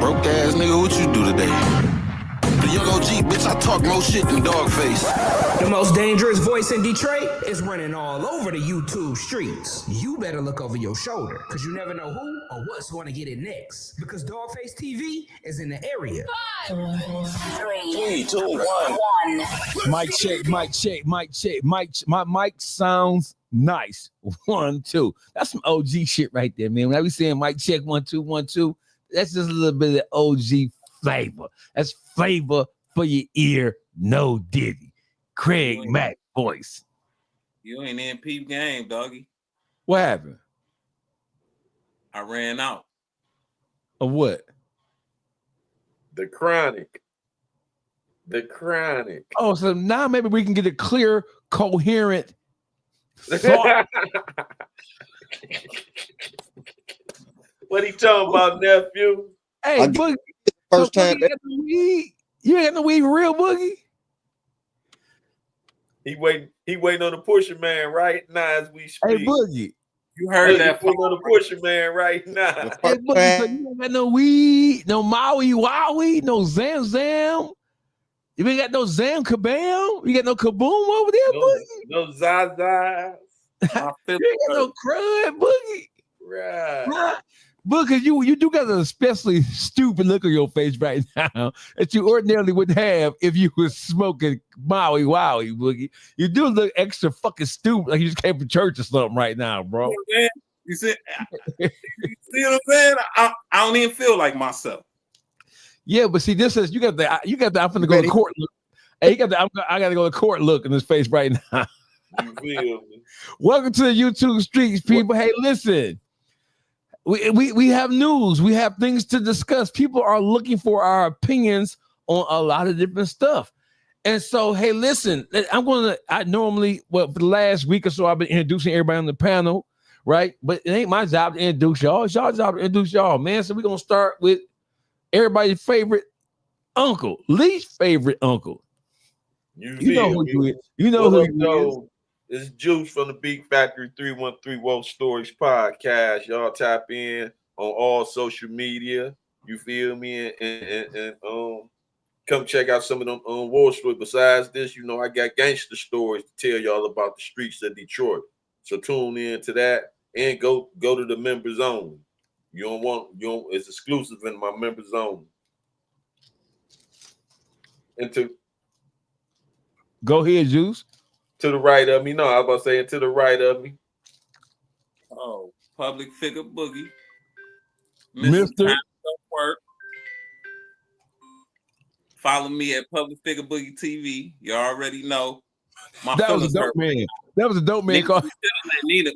Broke ass nigga, what you do today? The young OG, bitch, I talk more shit than Dogface. The most dangerous voice in Detroit is running all over the YouTube streets. You better look over your shoulder, because you never know who or what's going to get it next. Because Dogface TV is in the area. 5, 4, 3, 2, 1. Mic check, mic check, mic check. My mic sounds nice. 1, 2. That's some OG shit right there, man. When I be saying mic check 1, 2, 1, 2, that's just a little bit of OG flavor. That's flavor for your ear. No Diddy. Craig Mack voice. You ain't in peep game, doggy. What happened? I ran out. Of what? The Chronic. The Chronic. Oh, so now maybe we can get a clear, coherent thought. What he talking about, nephew? Hey, Boogie. First So time. Boogie, you ain't got no weed for real, Boogie? He waiting on the pusher man right now as we speak. Hey, Boogie. You heard that? Waiting on the pusher man right now. Hey, Boogie, so you ain't got no weed, no Maui Wowie, no Zam Zam. You ain't got no Zam Kabam? You got no Kaboom over there, Boogie? No Zaza. You ain't got no crud, Boogie. Right. Boogie, you do got an especially stupid look on your face right now that you ordinarily wouldn't have if you was smoking Maui Wowie, Boogie. You do look extra fucking stupid, like you just came from church or something right now, bro. You see what I'm saying? I don't even feel like myself. Yeah, but see, this is you got the I'm finna go to court look. Hey, I gotta go to court look in his face right now. You feel me? Welcome to the YouTube streets, people. Hey, listen. We have news. We have things to discuss. People are looking for our opinions on a lot of different stuff. And so, hey, listen, I normally, for the last week or so, I've been introducing everybody on the panel, right? But it ain't my job to introduce y'all. It's y'all job to introduce y'all, man. So we're going to start with everybody's favorite uncle, least favorite uncle. You know who you is. You know who you is. It's Juice from the Beat Factory 313 Woke Stories podcast. Y'all tap in on all social media. You feel me? And come check out some of them war stories. Besides this, you know, I got gangster stories to tell y'all about the streets of Detroit. So tune in to that and go to the member zone. It's exclusive in my member zone. Go ahead, Juice. To the right of me. No, I was about to say to the right of me. Oh, public figure Boogie. Mr. Work. Follow me at Public Figure Boogie TV. You already know. That was a dope man. That was a dope man call.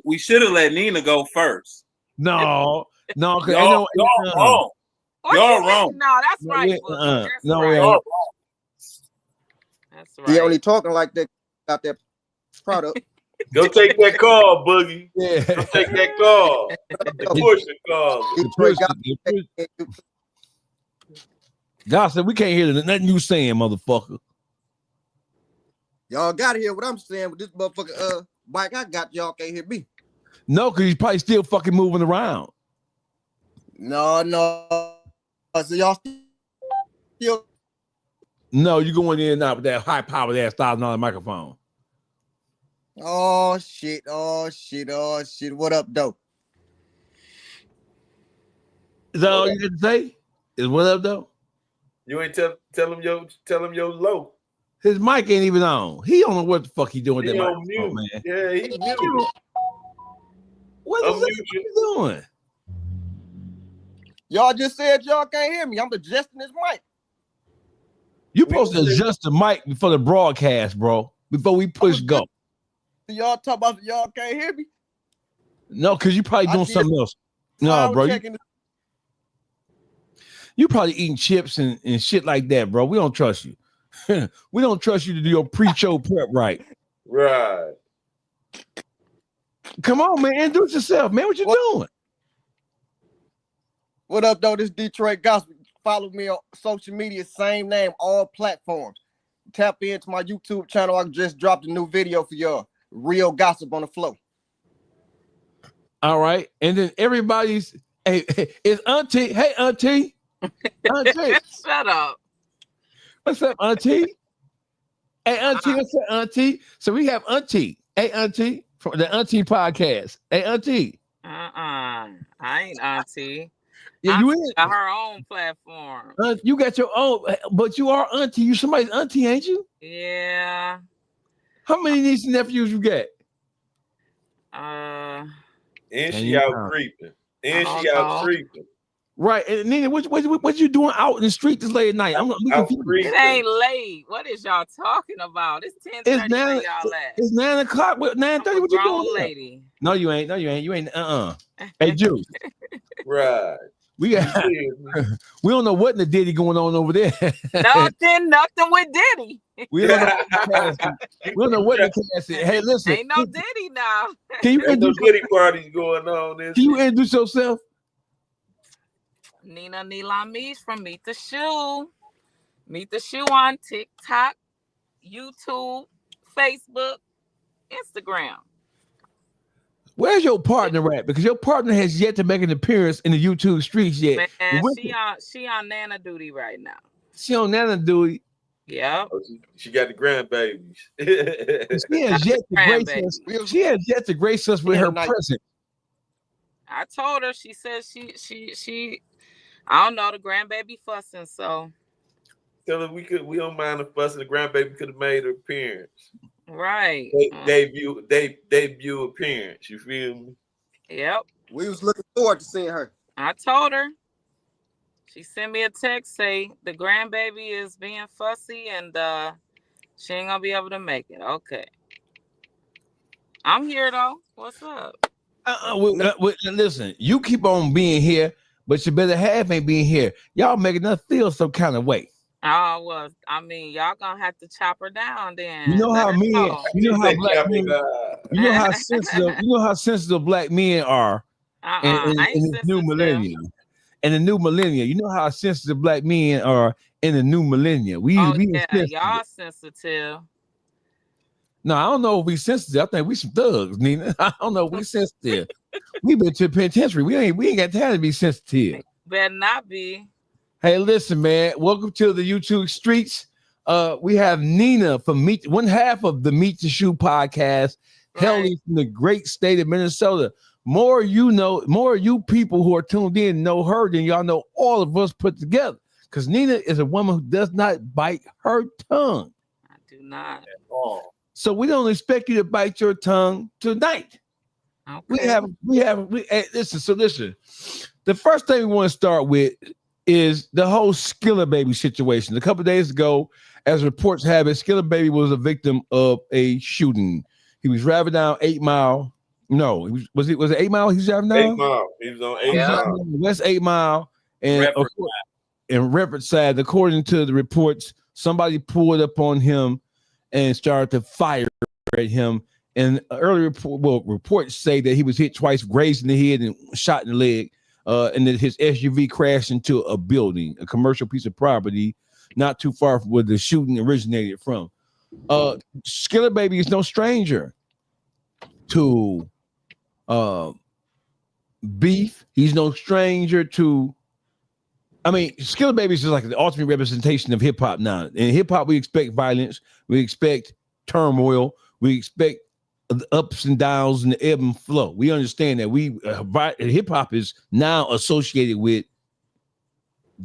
We should have let Nina go first. No. Y'all wrong. Y'all wrong. No, that's right. That's right. Right. That's right. He only talking like that about that product. Go take that call, Boogie. Yeah. Go take that call. Push the call. God said we can't hear nothing you saying, motherfucker. Y'all gotta hear what I'm saying with this motherfucker bike I got. Y'all can't hear me. No, because he's probably still fucking moving around. No. So y'all still. No, you going in and out with that high powered ass $1,000 microphone. Oh shit. What up, though? Is that all you got to say? Is what up, though? You ain't tell him your low. His mic ain't even on. He don't know what the fuck he doing with He that on microphone, mute. man. Yeah, he muted. What is he doing? Y'all just said y'all can't hear me. I'm adjusting this mic. You supposed to adjust the mic before the broadcast, bro. Before we push go. Y'all talk about y'all can't hear me? No, because you probably doing something else. No, bro. You probably eating chips and shit like that, bro. We don't trust you. We don't trust you to do your pre-show prep right. Right. Come on, man. Introduce yourself, man. What you doing? What up, though? This Detroit Gospel. Follow me on social media, same name, all platforms. Tap into my YouTube channel. I just dropped a new video for y'all. Real gossip on the flow. All right. And then everybody's, hey, it's Auntie. Hey, Auntie. Auntie, Shut up. what's up, Auntie? Hey, Auntie, what's up, Auntie? So we have Auntie. Hey, Auntie, from the Auntie podcast. Hey, Auntie. I ain't Auntie. Yeah, you in? Got her own platform. You got your own, but you are Auntie. You somebody's Auntie, ain't you? Yeah. How many nieces and nephews you got? And Can she you out count? creeping. I And don't she out know. creeping. Right. And Nina, what you doing out in the street this late at night? I'm Out confused. creeping. It ain't late. What is y'all talking about? It's 10:30 It's where 9. y'all at. It's 9 o'clock. What 9:30? I'm a What you grown doing? lady. No, you ain't. No, you ain't. You ain't. Hey, Juice. Right. We got. We don't know what in the Diddy going on over there. Nothing with Diddy. We don't know what in the cast is. Hey, listen. Ain't no Diddy now. Can you Ain't no introduce? Diddy parties going on. Can you introduce yourself? Nina Nilamish from Meet the Shoe. Meet the Shoe on TikTok, YouTube, Facebook, Instagram. Where's your partner at? Because your partner has yet to make an appearance in the YouTube streets yet. Man, she on Nana duty right now. She on Nana duty. Yep. Oh, she got the grandbabies. She has yet to grace us. She has yet to grace us with her presence. I told her. She said she. I don't know, the grandbaby fussing, so. Tell her we don't mind the fussing. The grandbaby could have made her appearance. Right. Debut appearance. You feel me? Yep. We was looking forward to seeing her. I told her. She sent me a text say the grandbaby is being fussy and she ain't gonna be able to make it. Okay. I'm here though. What's up? Listen, you keep on being here, but your better half ain't being here. Y'all making us feel some kind of way. Oh, well, I mean, y'all gonna have to chop her down then. You know how men, you know how black men, you know how sensitive black men are in this new millennium. In the new millennium, you know how sensitive black men are in the new millennium. Y'all sensitive. No, I don't know if we sensitive. I think we some thugs, Nina. I don't know if we sensitive. We've been to the penitentiary. We ain't got time to be sensitive. Better not be. Hey, listen, man. Welcome to the YouTube streets. We have Nina from one half of the Meet the Shoe podcast, hailing from the great state of Minnesota. More you people who are tuned in know her than y'all know all of us put together. Because Nina is a woman who does not bite her tongue. I do not at all. So we don't expect you to bite your tongue tonight. Okay. Listen. The first thing we want to start with is the whole Skilla baby situation. A couple of days ago, as reports have it, Skilla baby was a victim of a shooting. He was driving down 8 Mile. No, was it 8 Mile? He was driving down 8 Mile. He was on 8 Mile. West 8 Mile and in Redford, according to the reports, somebody pulled up on him and started to fire at him. And earlier reports say that he was hit twice, grazed in the head and shot in the leg. And that his SUV crashed into a building, a commercial piece of property, not too far from where the shooting originated from. Skilla baby is no stranger to beef. He's no stranger to. I mean, Skilla baby is just like the ultimate representation of hip hop now. In hip hop, we expect violence, we expect turmoil, we expect the ups and downs and the ebb and flow. We understand that hip hop is now associated with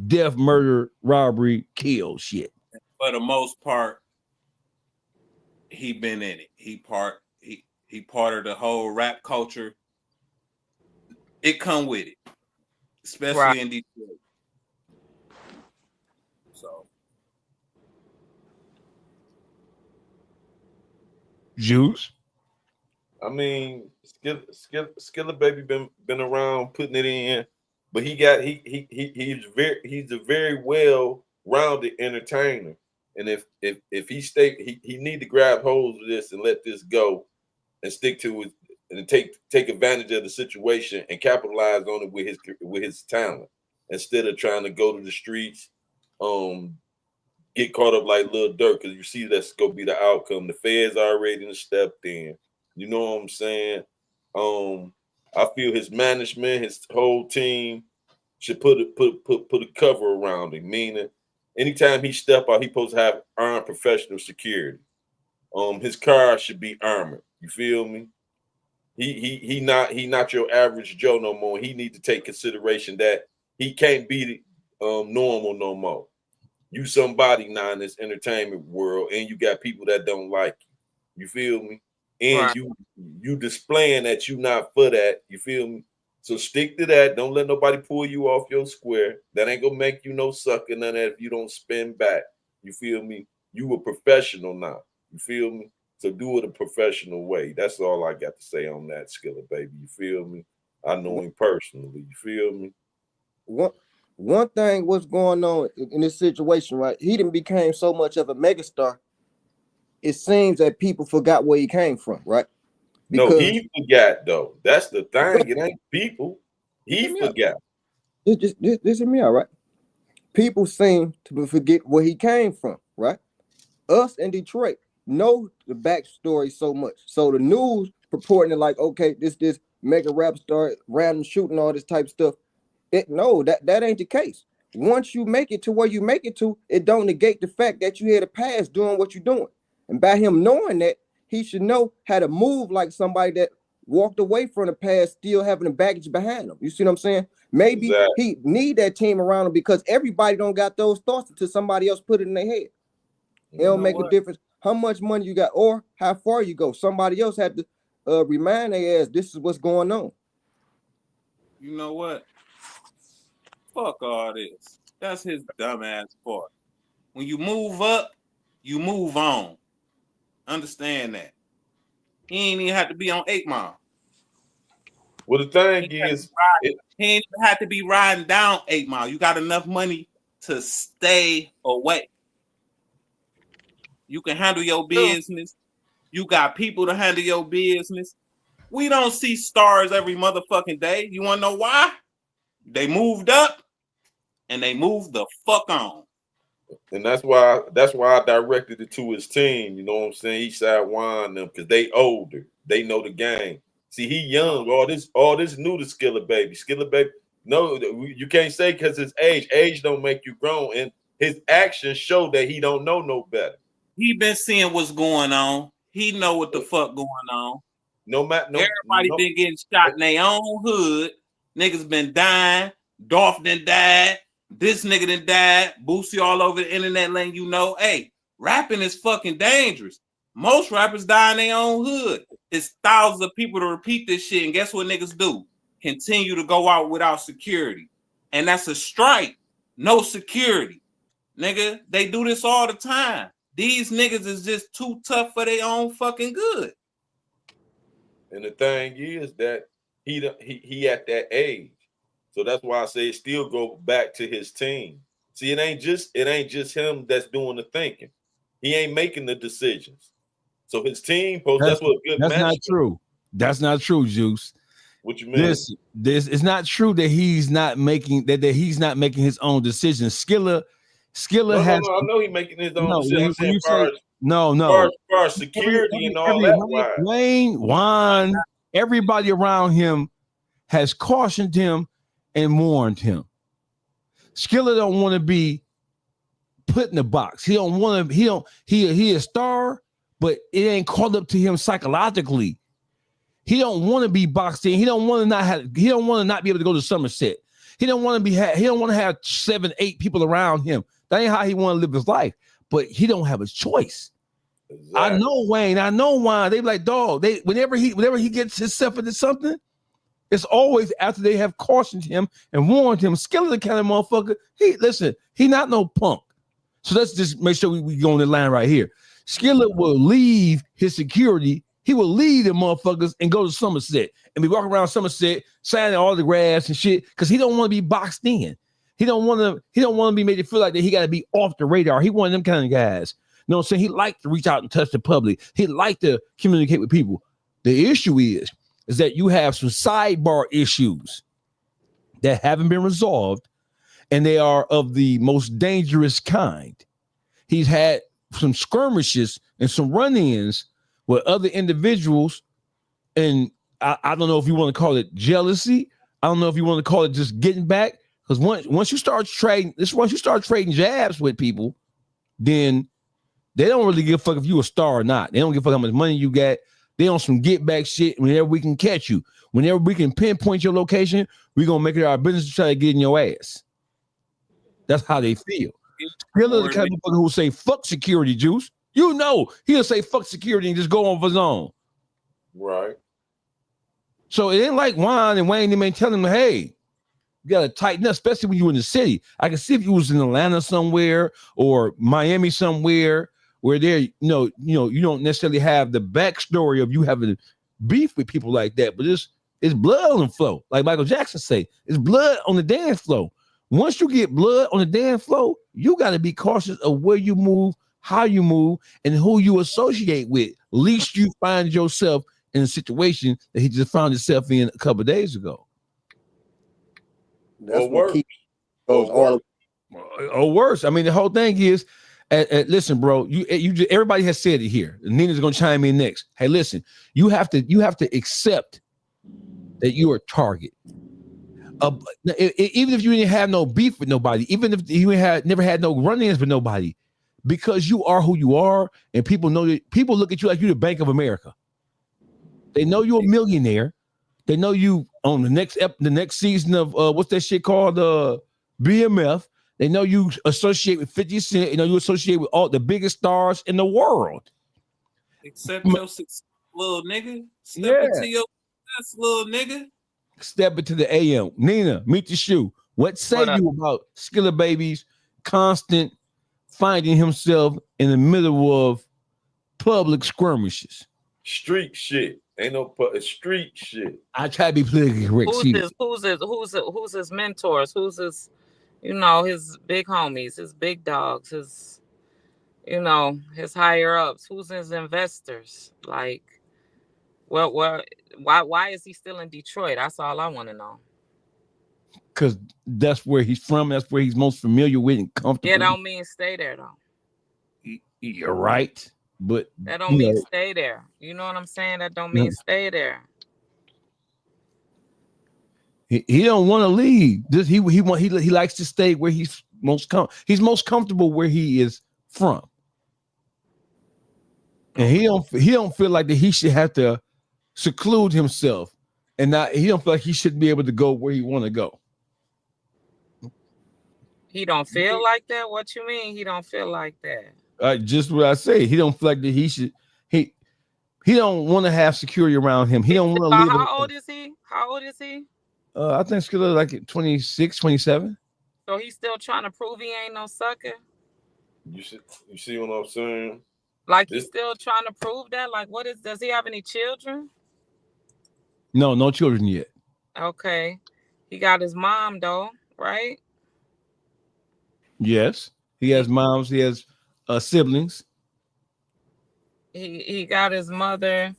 death, murder, robbery, kill shit. For the most part, he been in it. He part of the whole rap culture. It come with it, especially in Detroit. So, Juice. I mean, Skilla baby been around putting it in, but he's a very well rounded entertainer. And if he need to grab hold of this and let this go and stick to it and take advantage of the situation and capitalize on it with his talent instead of trying to go to the streets, get caught up like Lil Durk, because you see that's gonna be the outcome. The feds already stepped in. You know what I'm saying? I feel his management, his whole team, should put a cover around him. Meaning, anytime he step out, he supposed to have armed professional security. His car should be armored. You feel me? He not your average Joe no more. He need to take consideration that he can't be normal no more. You somebody now in this entertainment world, and you got people that don't like you. You feel me? And Right. you displaying that you not for that. You feel me? So stick to that. Don't let nobody pull you off your square. That ain't gonna make you no sucker, none of that if you don't spin back. You feel me? You a professional now. You feel me? So do it a professional way. That's all I got to say on that, Skilla, baby. You feel me? I know him personally. You feel me? One thing what's going on in this situation, right? He done became so much of a megastar. It seems that people forgot where he came from, right? No, he forgot though. That's the thing. It ain't people. He forgot. This is me, all right? People seem to forget where he came from, right? Us in Detroit know the backstory so much. So the news purporting to like, okay, this mega rap star, random shooting, all this type of stuff. No, that ain't the case. Once you make it to where you make it to, it don't negate the fact that you had a past doing what you're doing. And by him knowing that, he should know how to move like somebody that walked away from the past, still having the baggage behind him. You see what I'm saying? Maybe he need that team around him because everybody don't got those thoughts until somebody else put it in their head. It don't make a difference how much money you got or how far you go. Somebody else had to remind their ass this is what's going on. You know what? Fuck all this. That's his dumb ass part. When you move up, you move on. Understand that. He ain't even have to be on 8 Mile. Well, the thing is, he ain't even have to be riding down 8 Mile. You got enough money to stay away. You can handle your business. You got people to handle your business. We don't see stars every motherfucking day. You want to know why? They moved up and they moved the fuck on. And that's why I directed it to his team. You know what I'm saying? Eastside Wine them because they older. They know the game. See, he young. All this new to Skilla baby. Skilla baby. No, you can't say because his age. Age don't make you grown. And his actions show that he don't know no better. He been seeing what's going on. He know what the fuck going on. Everybody been getting shot in their own hood. Niggas been dying. Dolph done died. This nigga done died. Boosie all over the internet letting you know, hey, rapping is fucking dangerous. Most rappers die in their own hood. It's thousands of people to repeat this shit. And guess what niggas do? Continue to go out without security. And that's a strike. No security. Nigga, they do this all the time. These niggas is just too tough for their own fucking good. And the thing is that he at that age. So that's why I say it still go back to his team. See, it ain't just him that's doing the thinking. He ain't making the decisions. So his team that's what a good That's not true. That's not true, Juice. What you mean? This is not true that he's not making he's not making his own decisions. Skilla has. No, I know he's making his own decisions. No. As far as security and all that. Wayne, Juan, everybody around him has cautioned him and warned him. Skilla don't want to be put in a box. He don't want to. He a star, but it ain't caught up to him psychologically. He don't want to be boxed in. He don't want to not be able to go to Somerset. He don't want to he don't want to have 7, 8 people around him. That ain't how he want to live his life. But he don't have a choice. Exactly. I know Wayne. I know Juan. They be like, dog. Whenever he gets himself into something, it's always after they have cautioned him and warned him. Skilla the kind of motherfucker. He not no punk. So let's just make sure we go on the line right here. Skilla will leave his security. He will leave the motherfuckers and go to Somerset and be walking around Somerset signing autographs and shit because he don't want to be boxed in. He don't want to be made to feel like that he got to be off the radar. He one of them kind of guys. You know what I'm saying? He liked to reach out and touch the public. He liked to communicate with people. The issue is that you have some sidebar issues that haven't been resolved, and they are of the most dangerous kind. He's had some skirmishes and some run-ins with other individuals, and I don't know if you want to call it jealousy. I don't know if you want to call it just getting back. Because once you start trading jabs with people, then they don't really give a fuck if you a star or not. They don't give a fuck how much money you got. They on some get back shit. Whenever we can catch you, whenever we can pinpoint your location, we gonna make it our business to try to get in your ass. That's how they feel. Skilla the kind of motherfucker who say fuck security, Juice. You know he'll say fuck security and just go on his own. Right. So it ain't like Juan and Wayne. They may tell him, hey, you gotta tighten up, especially when you're in the city. I can see if you was in Atlanta somewhere or Miami somewhere where you don't necessarily have the backstory of you having beef with people like that, but it's blood on the floor. Like Michael Jackson say, it's blood on the dance floor. Once you get blood on the dance floor, you got to be cautious of where you move, how you move, and who you associate with. Least you find yourself in a situation that he just found himself in a couple of days ago. That's what keeps goes all. Or worse. I mean, the whole thing is, listen, bro. Everybody has said it here. Nina's gonna chime in next. Hey, listen. You have to accept that you're a target. Even if you didn't have no beef with nobody, even if you never had no run-ins with nobody, because you are who you are, and people know that people look at you like you're the Bank of America. They know you're a millionaire. They know you on the next season of what's that shit called? BMF. They know you associate with 50 Cent. You know you associate with all the biggest stars in the world. Except your little nigga. Step into your little nigga. Step into the AM. Nina, meet the shoe. What say you about Skilla Baby's constant finding himself in the middle of public skirmishes? Street shit. Ain't no street shit. I try to be politically correct. Who's his mentors? Who's his, his big homies, his big dogs, his, his higher ups? Who's his investors? Like, why is he still in Detroit? That's all I want to know. Because that's where he's from. That's where he's most familiar with and comfortable. Yeah, don't mean stay there though. You're right, but that don't mean stay there. You know what I'm saying? That don't mean stay there. He don't want to leave. He likes to stay where he's most comfortable where he is from, and he don't feel like that he should have to seclude himself, and he don't feel like he should be able to go where he want to go. He don't feel like that? What you mean he don't feel like that? Just what I say. He don't feel like that he should. He don't want to have security around him. He don't want to live. How old is he? How old is he? I think Skilla like 26, 27. So he's still trying to prove he ain't no sucker? You see what I'm saying? Like he's still trying to prove that? Like does he have any children? No children yet. Okay. He got his mom though, right? Yes. He has moms, he has siblings. He got his mother,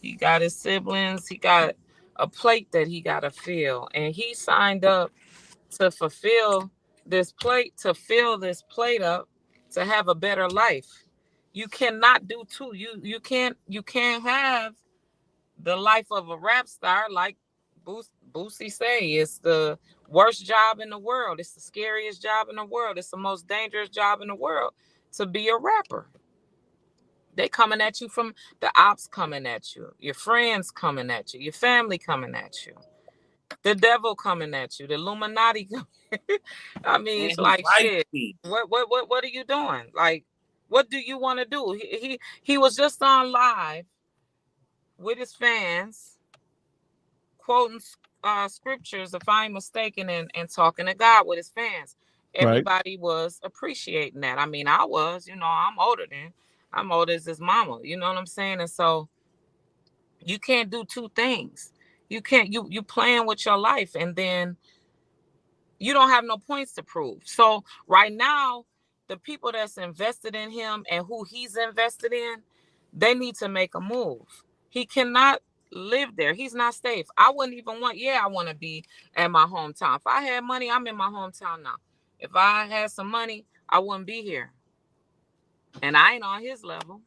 he got his siblings, he got a plate that he got to fill, and he signed up to fulfill this plate, to fill this plate up, to have a better life. You cannot do two. You can't have the life of a rap star, like Boosie say. It's the worst job in the world. It's the scariest job in the world. It's the most dangerous job in the world to be a rapper. They coming at you from the ops, coming at you, your friends coming at you, your family coming at you, the devil coming at you, the Illuminati. I mean, it's like shit. What are you doing? Like, what do you want to do? He was just on live with his fans, quoting scriptures, if I'm mistaken, and talking to God with his fans. Everybody was appreciating that. I mean, I was, I'm older as his mama, you know what I'm saying? And so you can't do two things. You can't, you playing with your life, and then you don't have no points to prove. So right now, the people that's invested in him and who he's invested in, they need to make a move. He cannot live there. He's not safe. I wouldn't even I want to be at my hometown. If I had money, I'm in my hometown now. If I had some money, I wouldn't be here. And I ain't on his level.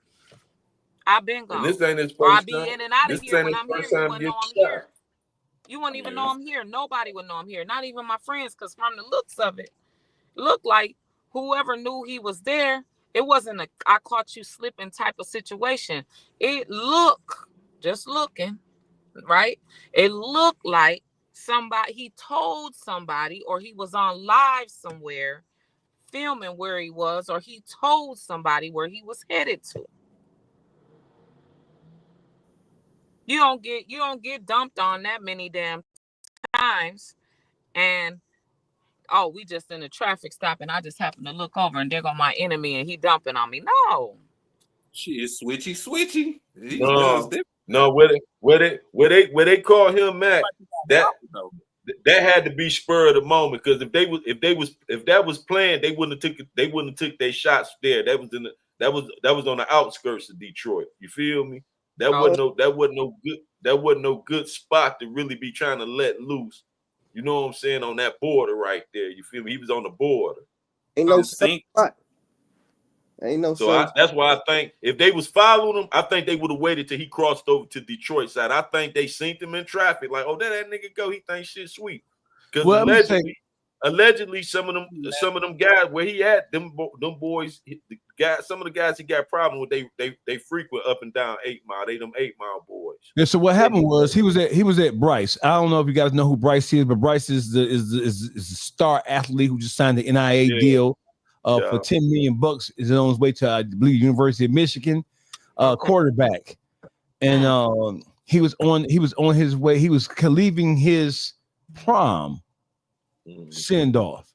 I've been gone. And this ain't his first time. I'll be in and out of here when I'm here. You wouldn't know I'm here. You wouldn't even know I'm here. Nobody would know I'm here. Not even my friends, because from the looks of it, looked like whoever knew he was there, it wasn't a I caught you slipping type of situation. It looked, just looking, right? It looked like he told somebody, or he was on live somewhere filming where he was, or he told somebody where he was headed to. You don't get dumped on that many damn times, and oh, we just in a traffic stop, and I just happen to look over, and there go my enemy, and he dumping on me. No, Shit, switchy. These guns different. No, where they call him Mac, that had to be spur of the moment, because if that was planned, they wouldn't have took their shots there. That was on the outskirts of Detroit. You feel me? That wasn't no good spot to really be trying to let loose. You know what I'm saying? On that border right there. You feel me? He was on the border. Ain't no spot. Ain't no. So that's why I think if they was following him, I think they would have waited till he crossed over to Detroit side. I think they seen him in traffic, like, oh, there that nigga go. He thinks shit sweet. Because allegedly, some of them guys where he at, them boys, some of the guys he got problem with, they frequent up and down 8 Mile. They them 8 Mile boys. Yeah. So what happened was he was at Bryce. I don't know if you guys know who Bryce is, but Bryce is the star athlete who just signed the NIA deal. For $10 million is on his way to, I believe, University of Michigan, quarterback, and he was on his way. He was leaving his prom send off,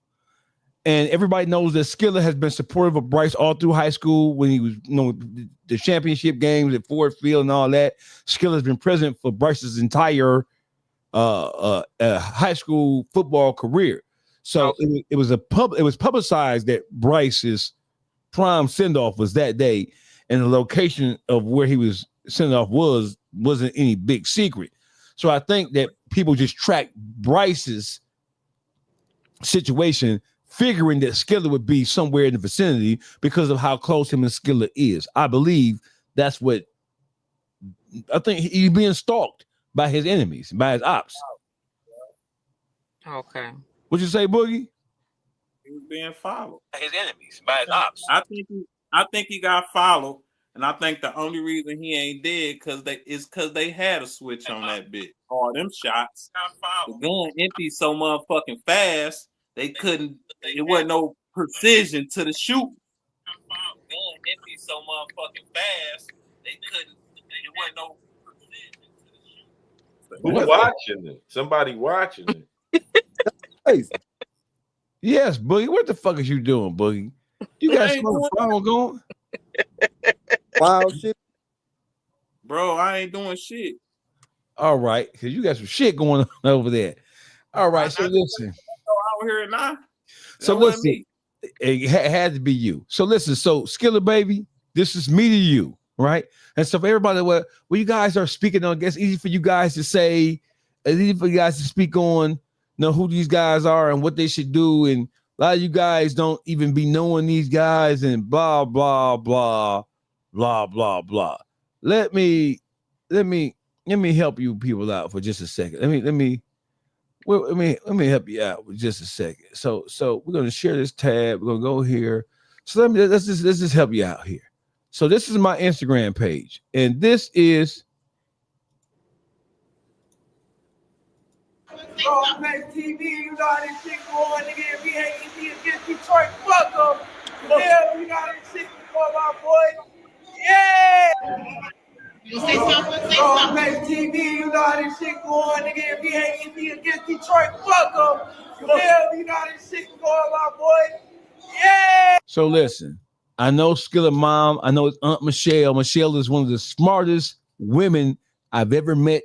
and everybody knows that Skilla has been supportive of Bryce all through high school when he was, the championship games at Ford Field and all that. Skilla has been present for Bryce's entire high school football career. So it was publicized that Bryce's prom send-off was that day, and the location of where he was sent off wasn't any big secret. So I think that people just tracked Bryce's situation, figuring that Skilla would be somewhere in the vicinity because of how close him and Skilla is. I believe that's what I think. He's being stalked by his enemies, by his ops. Okay. What'd you say, Boogie? He was being followed. His enemies, by his ops. I think he got followed, and I think the only reason he ain't dead because they had a switch on that bit. All them shots. The gun emptied so motherfucking fast they couldn't. It wasn't no precision to the shoot. The gun emptied so motherfucking fast they couldn't. It wasn't no precision to the shoot. Who's watching it? Somebody watching it. Yes, Boogie. What the fuck is you doing, Boogie? You got some phone going? Wild shit, bro. I ain't doing shit. All right, because you got some shit going on over there. All right, so listen. Out here now. So listen, it had to be you. So listen, so Skilla baby, this is me to you, right? And so for everybody, well, you guys are speaking on, it's easy for you guys to say, it's easy for you guys to speak on, who these guys are and what they should do, and a lot of you guys don't even be knowing these guys, and blah blah blah blah blah blah. Let me help you people out for just a second. Let me help you out with just a second. So we're gonna share this tab. We're gonna go here. So let's just help you out here. So this is my Instagram page, and this is. TV, you know how this shit going, nigga. If we ain't against Detroit, fuck them. Yeah, we know how this shit going, my boy. Yeah! You say something? Say something. TV, you know how this shit going, nigga. If we ain't against Detroit, fuck them. Yeah, we know how this shit going, my boy. Yeah! So listen, I know Skilla mom. I know it's Aunt Michelle. Michelle is one of the smartest women I've ever met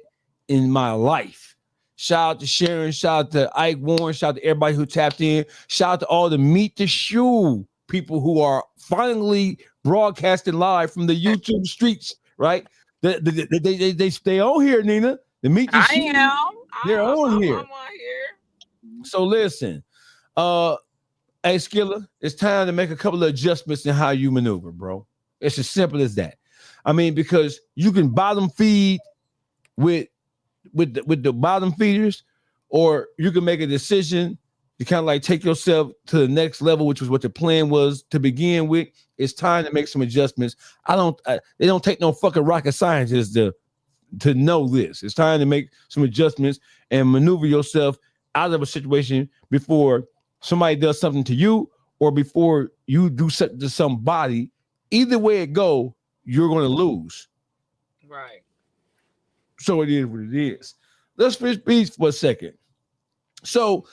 in my life. Shout out to Sharon, shout out to Ike Warren, shout out to everybody who tapped in. Shout out to all the Meet the Shoe people who are finally broadcasting live from the YouTube streets, right? They stay on here, Nina. The Meet the Shoe. They're on here. I'm on here. So listen, hey Skilla, it's time to make a couple of adjustments in how you maneuver, bro. It's as simple as that. I mean, because you can bottom feed with with the bottom feeders, or you can make a decision to kind of like take yourself to the next level, which was what the plan was to begin with. It's time to make some adjustments. They don't take no fucking rocket scientists to know this. It's time to make some adjustments and maneuver yourself out of a situation before somebody does something to you or before you do something to somebody. Either way it go, you're going to lose. Right. So it is what it is. Let's switch beats for a second. So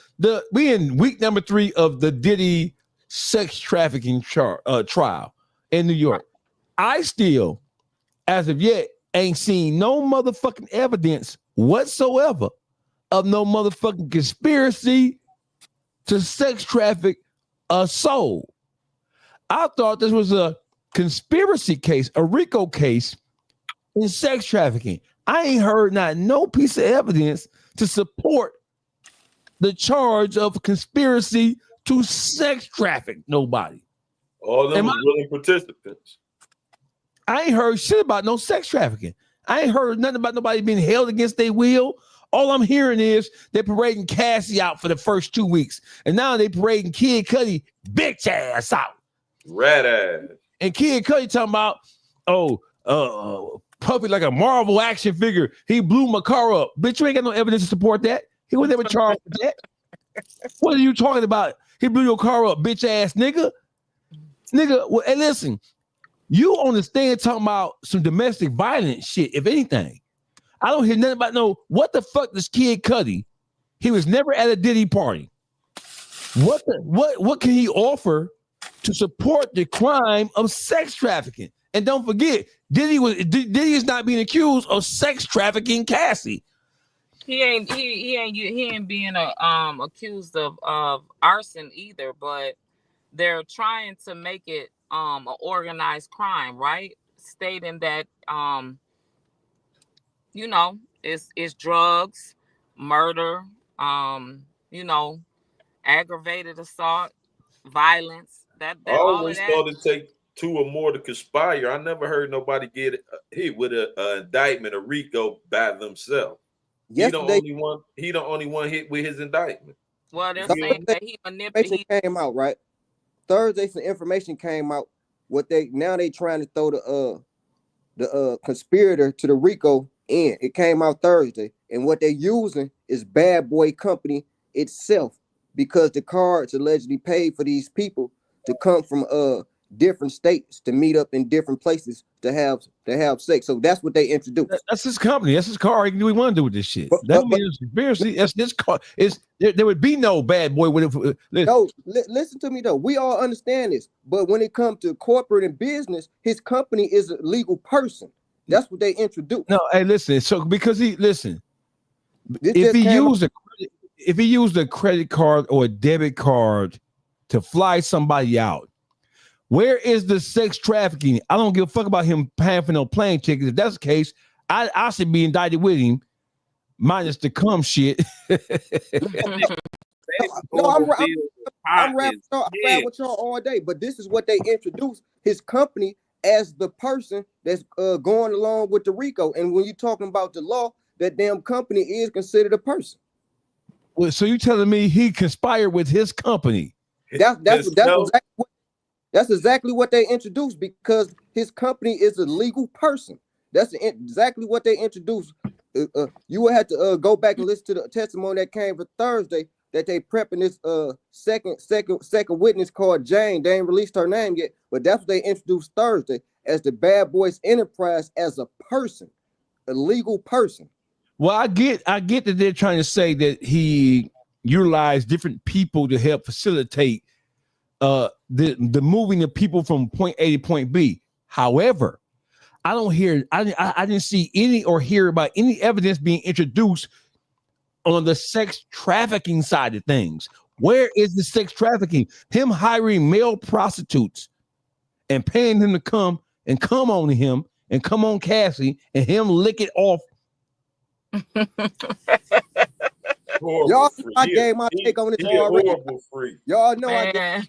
we in week number 3 of the Diddy sex trafficking trial in New York. I still, as of yet, ain't seen no motherfucking evidence whatsoever of no motherfucking conspiracy to sex traffic a soul. I thought this was a conspiracy case, a RICO case in sex trafficking. I ain't heard not no piece of evidence to support the charge of conspiracy to sex traffic nobody. All them willing participants. I ain't heard shit about no sex trafficking. I ain't heard nothing about nobody being held against their will. All I'm hearing is they're parading Cassie out for the first 2 weeks. And now they parading Kid Cudi bitch ass out. Rat ass. And Kid Cudi talking about, Puffy like a Marvel action figure. He blew my car up. Bitch, you ain't got no evidence to support that. He was never charged with that. What are you talking about? He blew your car up, bitch ass nigga. Nigga, well, and listen, you on the stand talking about some domestic violence shit, if anything. I don't hear nothing about what the fuck does Kid Cudi? He was never at a Diddy party. What can he offer to support the crime of sex trafficking? And don't forget, Diddy is not being accused of sex trafficking Cassie. He ain't being accused of arson either, but they're trying to make it an organized crime, right? Stating that it's drugs, murder, aggravated assault, violence. That I always thought it take 2 or more to conspire. I never heard nobody get hit with an indictment, a RICO by themselves. Yesterday, he the only one hit with his indictment. Well, they're saying that he manipulated. Came out right Thursday. Some information came out. They trying to throw the conspirator to the RICO in. It came out Thursday, and what they're using is Bad Boy Company itself, because the cards allegedly paid for these people to come from different states to meet up in different places to have sex. So that's what they introduced. That's his company. That's his car. He can do what he want to do with this shit. That means conspiracy. That's this car. There would be no bad boy with it. No, listen to me though. We all understand this, but when it comes to corporate and business, his company is a legal person. That's what they introduced. No, hey, listen. So because if he used a credit card or a debit card to fly somebody out, where is the sex trafficking? I don't give a fuck about him paying for no plane tickets. If that's the case, I should be indicted with him, minus the cum shit. I'm rapping with y'all all day, but this is what they introduced his company as the person that's going along with the RICO. And when you're talking about the law, that damn company is considered a person. Well, so you telling me he conspired with his company? That's exactly what they introduced, because his company is a legal person. That's exactly what they introduced. You will have to go back and listen to the testimony that came for Thursday, that they prepping this second witness called Jane. They ain't released her name yet, but that's what they introduced Thursday as the Bad Boys Enterprise as a person, a legal person. Well, I get that they're trying to say that he utilized different people to help facilitate the moving of people from point A to point B. However, I didn't see any or hear about any evidence being introduced on the sex trafficking side of things. Where is the sex trafficking? Him hiring male prostitutes and paying them to come on to him and come on Cassie and him lick it off. Y'all, I gave my take on this already. Y'all know I did.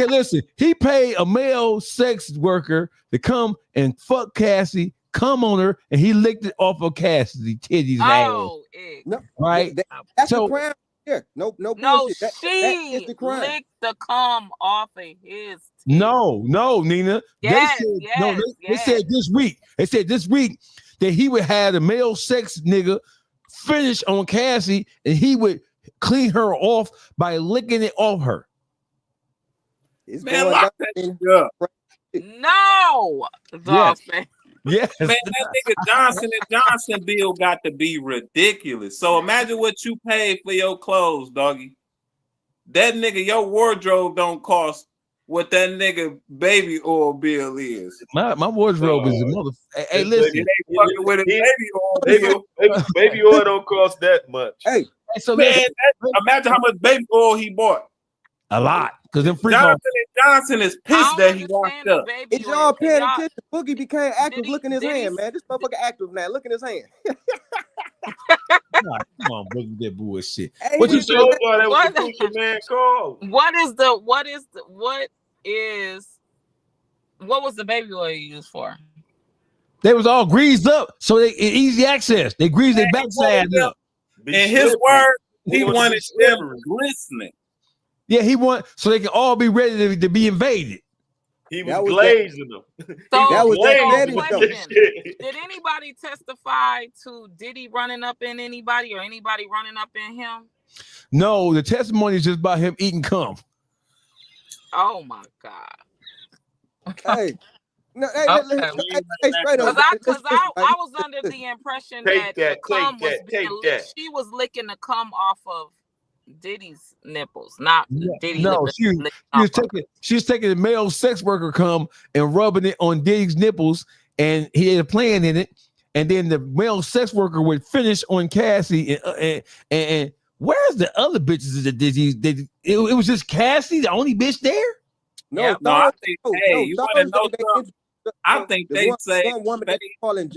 Listen. He paid a male sex worker to come and fuck Cassie cum on her, and he licked it off of Cassidy titties and ass. No, right? That's So- the crime. Yeah, no No, bullshit. That she is the crime. licked the cum off of his. No, Nina. Yes, they said yes, no. They yes. said this week. They said this week that he would have the male sex nigga finish on Cassie, and he would clean her off by licking it off her. It's Man, going lock down. that shit up. No, Yes. Dogface. Yes. Man, that nigga Johnson and Johnson bill got to be ridiculous. So imagine what you paid for your clothes, doggy. That nigga, your wardrobe don't cost what that nigga baby oil bill is. My wardrobe is a mother. Hey, listen. It ain't fucking with a baby oil bill. Baby oil don't cost that much. Hey, so Man, listen, imagine how much baby oil he bought. a lot because them freak Jonathan and Johnson is pissed that he locked up. if y'all paying attention, Boogie became active. Look in his hand, man. This motherfucker active now. Look in his hand. Come on, Boogie, that bullshit. Hey, What you he say? was- That was the Gucci man call. What was the baby oil you used for? They was all greased up, so they easy access. They greased their backside up. In his word, he wanted them glistening. Yeah, he want so they can all be ready to be invaded. He That was was glazing them. So, That was that so Betty question, Shit. did anybody testify to Diddy running up in anybody or anybody running up in him? No, the testimony is just about him eating cum. Oh my God. Hey, no, hey, Okay. hey, straight up. Because I was under the impression Take that the that, cum take was that, being take licked. that. She was licking the cum off of Diddy's nipples, not Diddy. No, licking she was taking the male sex worker cum and rubbing it on Diddy's nipples, and he had a plan in it. And then the male sex worker would finish on Cassie, and where's the other bitches that Diddy? It was just Cassie, the only bitch there. No, Yeah. No, I think, hey, you want to know Thursday, something? I think they say one woman they calling.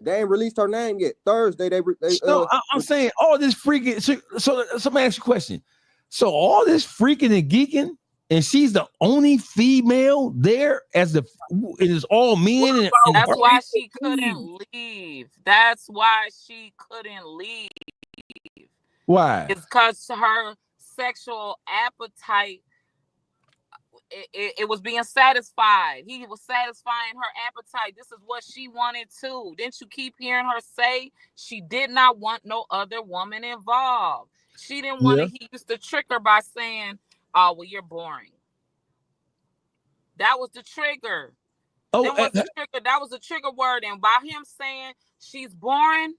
They ain't released her name yet. Thursday they So I'm saying all this freaking. So let me ask you a question. So all this freaking and geeking, and she's the only female there as the. It is all men. And That's why she couldn't leave. That's why she couldn't leave. Why? It's because her sexual appetite. It was being satisfied. He was satisfying her appetite. This is what she wanted too. Didn't you keep hearing her say she did not want no other woman involved? She didn't want to. He used to trick her by saying, "Oh, well, you're boring." That was the trigger. Oh, that was the trigger. That was the trigger word. And by him saying she's boring,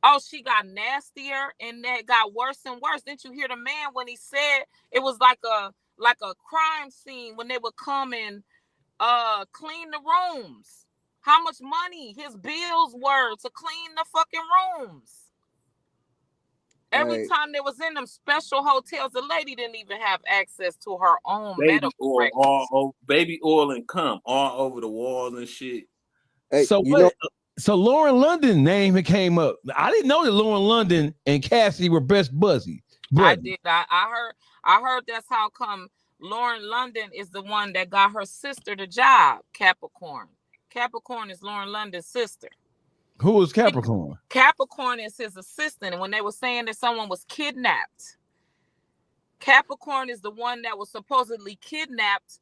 oh, she got nastier and that got worse and worse. Didn't you hear the man when he said it was like a crime scene when they would come and clean the rooms? How much money his bills were to clean the fucking rooms. Every time they was in them special hotels, the lady didn't even have access to her own baby oil, baby oil and cum all over the walls and shit. Hey, so what? So Lauren London name came up. I didn't know that Lauren London and Cassie were best buddies. I did. I heard that's how come Lauren London is the one that got her sister the job, Capricorn. Capricorn is Lauren London's sister. Who is Capricorn? Capricorn is his assistant. And when they were saying that someone was kidnapped, Capricorn is the one that was supposedly kidnapped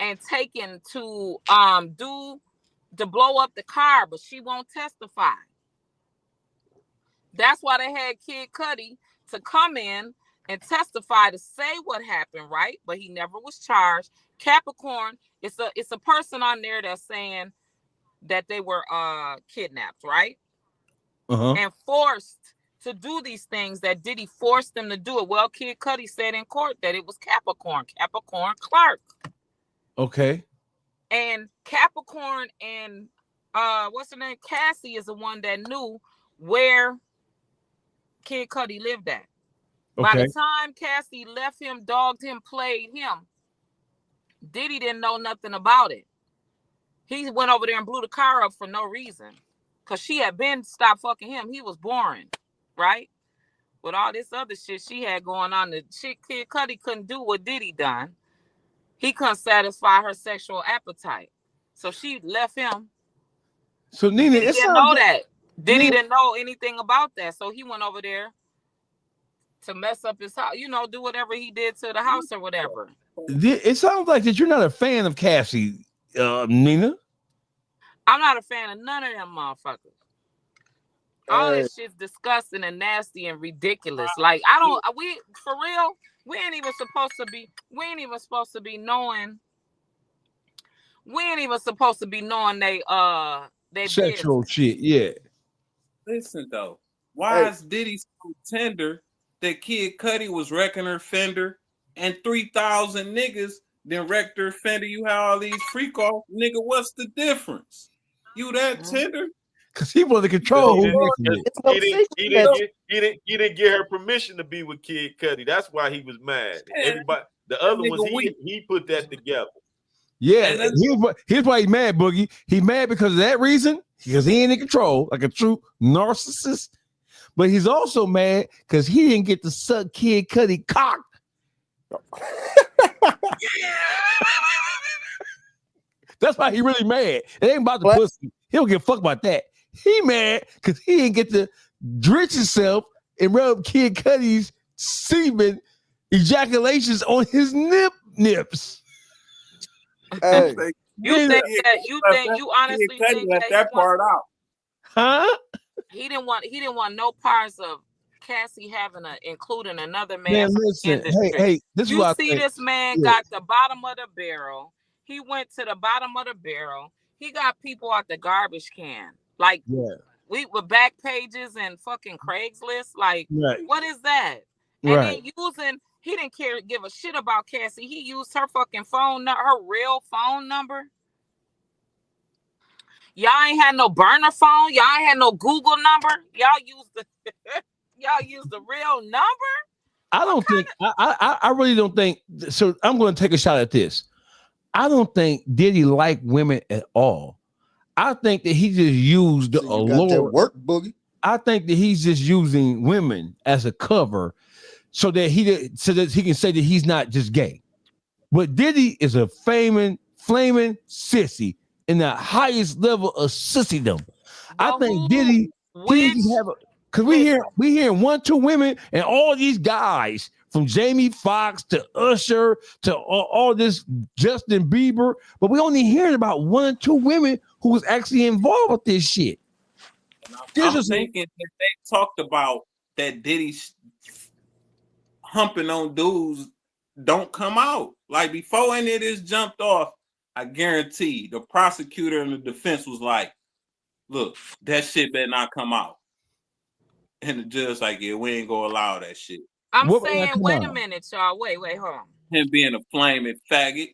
and taken to blow up the car, but she won't testify. That's why they had Kid Cudi to come in and testify to say what happened, right? But he never was charged. Capricorn, it's a person on there that's saying that they were kidnapped, right? And forced to do these things that Diddy forced them to do it. Well, Kid Cudi said in court that it was Capricorn Clark. Okay. And Capricorn and what's her name? Cassie is the one that knew where Kid Cudi lived at. By the time Cassie left him, dogged him, played him, Diddy didn't know nothing about it. He went over there and blew the car up for no reason. Because she had been stopped fucking him. He was boring, right? With all this other shit she had going on, the shit Kid Cudi couldn't do what Diddy done. He couldn't satisfy her sexual appetite. So she left him So Nina, He it didn't sounds know like, that. Diddy Nina, didn't know anything about that, so he went over there to mess up his house. Do whatever he did to the house or whatever. it sounds like that you're not a fan of Cassie, Nina. I'm not a fan of none of them motherfuckers. All this shit's disgusting and nasty and ridiculous. Like for real, we ain't even supposed to be knowing. We ain't even supposed to be knowing they Sexual business. shit, yeah. Listen though, why is Diddy so tender that Kid Cudi was wrecking her fender and 3,000 niggas then wrecked her fender? You have all these freak off, nigga. What's the difference? You that tender? Because he wanted to control who He didn't get her permission to be with Kid Cudi. That's why he was mad. Everybody, the other ones, he put that together. Yeah, here's why he's mad, Boogie. He mad because of that reason, because he ain't in control, like a true narcissist. But he's also mad because he didn't get to suck Kid Cudi cock. That's why he really mad. It ain't about the pussy. He don't give a fuck about that. He mad because he didn't get to drench himself and rub Kid Cudi's semen ejaculations on his nips. Hey. You honestly think that part out? Huh? He didn't want no parts of Cassie including another man. Listen, hey, this is what I think. This man got the bottom of the barrel. He went to the bottom of the barrel. He got people at the garbage can. Like we were back pages and fucking Craigslist. Like, what is that? And then he didn't give a shit about Cassie. He used her fucking her real phone number. Y'all ain't had no burner phone. Y'all ain't had no Google number. Y'all used the real number. I really don't think so. I'm going to take a shot at this. I don't think Diddy like women at all. I think that he just used the allure. Work, Boogie. I think that he's just using women as a cover so that he can say that he's not just gay. But Diddy is a flaming sissy in the highest level of sissydom. I think Diddy because we hearing 1, 2 women and all these guys from Jamie Foxx to Usher to all this Justin Bieber, but we only hearing about 1 or 2 women who was actually involved with this shit. I'm thinking that they talked about that Diddy's humping on dudes don't come out. Like before any of this jumped off, I guarantee the prosecutor and the defense was like, look, that shit better not come out. And the judge like, yeah, we ain't gonna allow that shit. I'm saying, wait a minute, y'all. Wait, hold on. Him being a flaming faggot.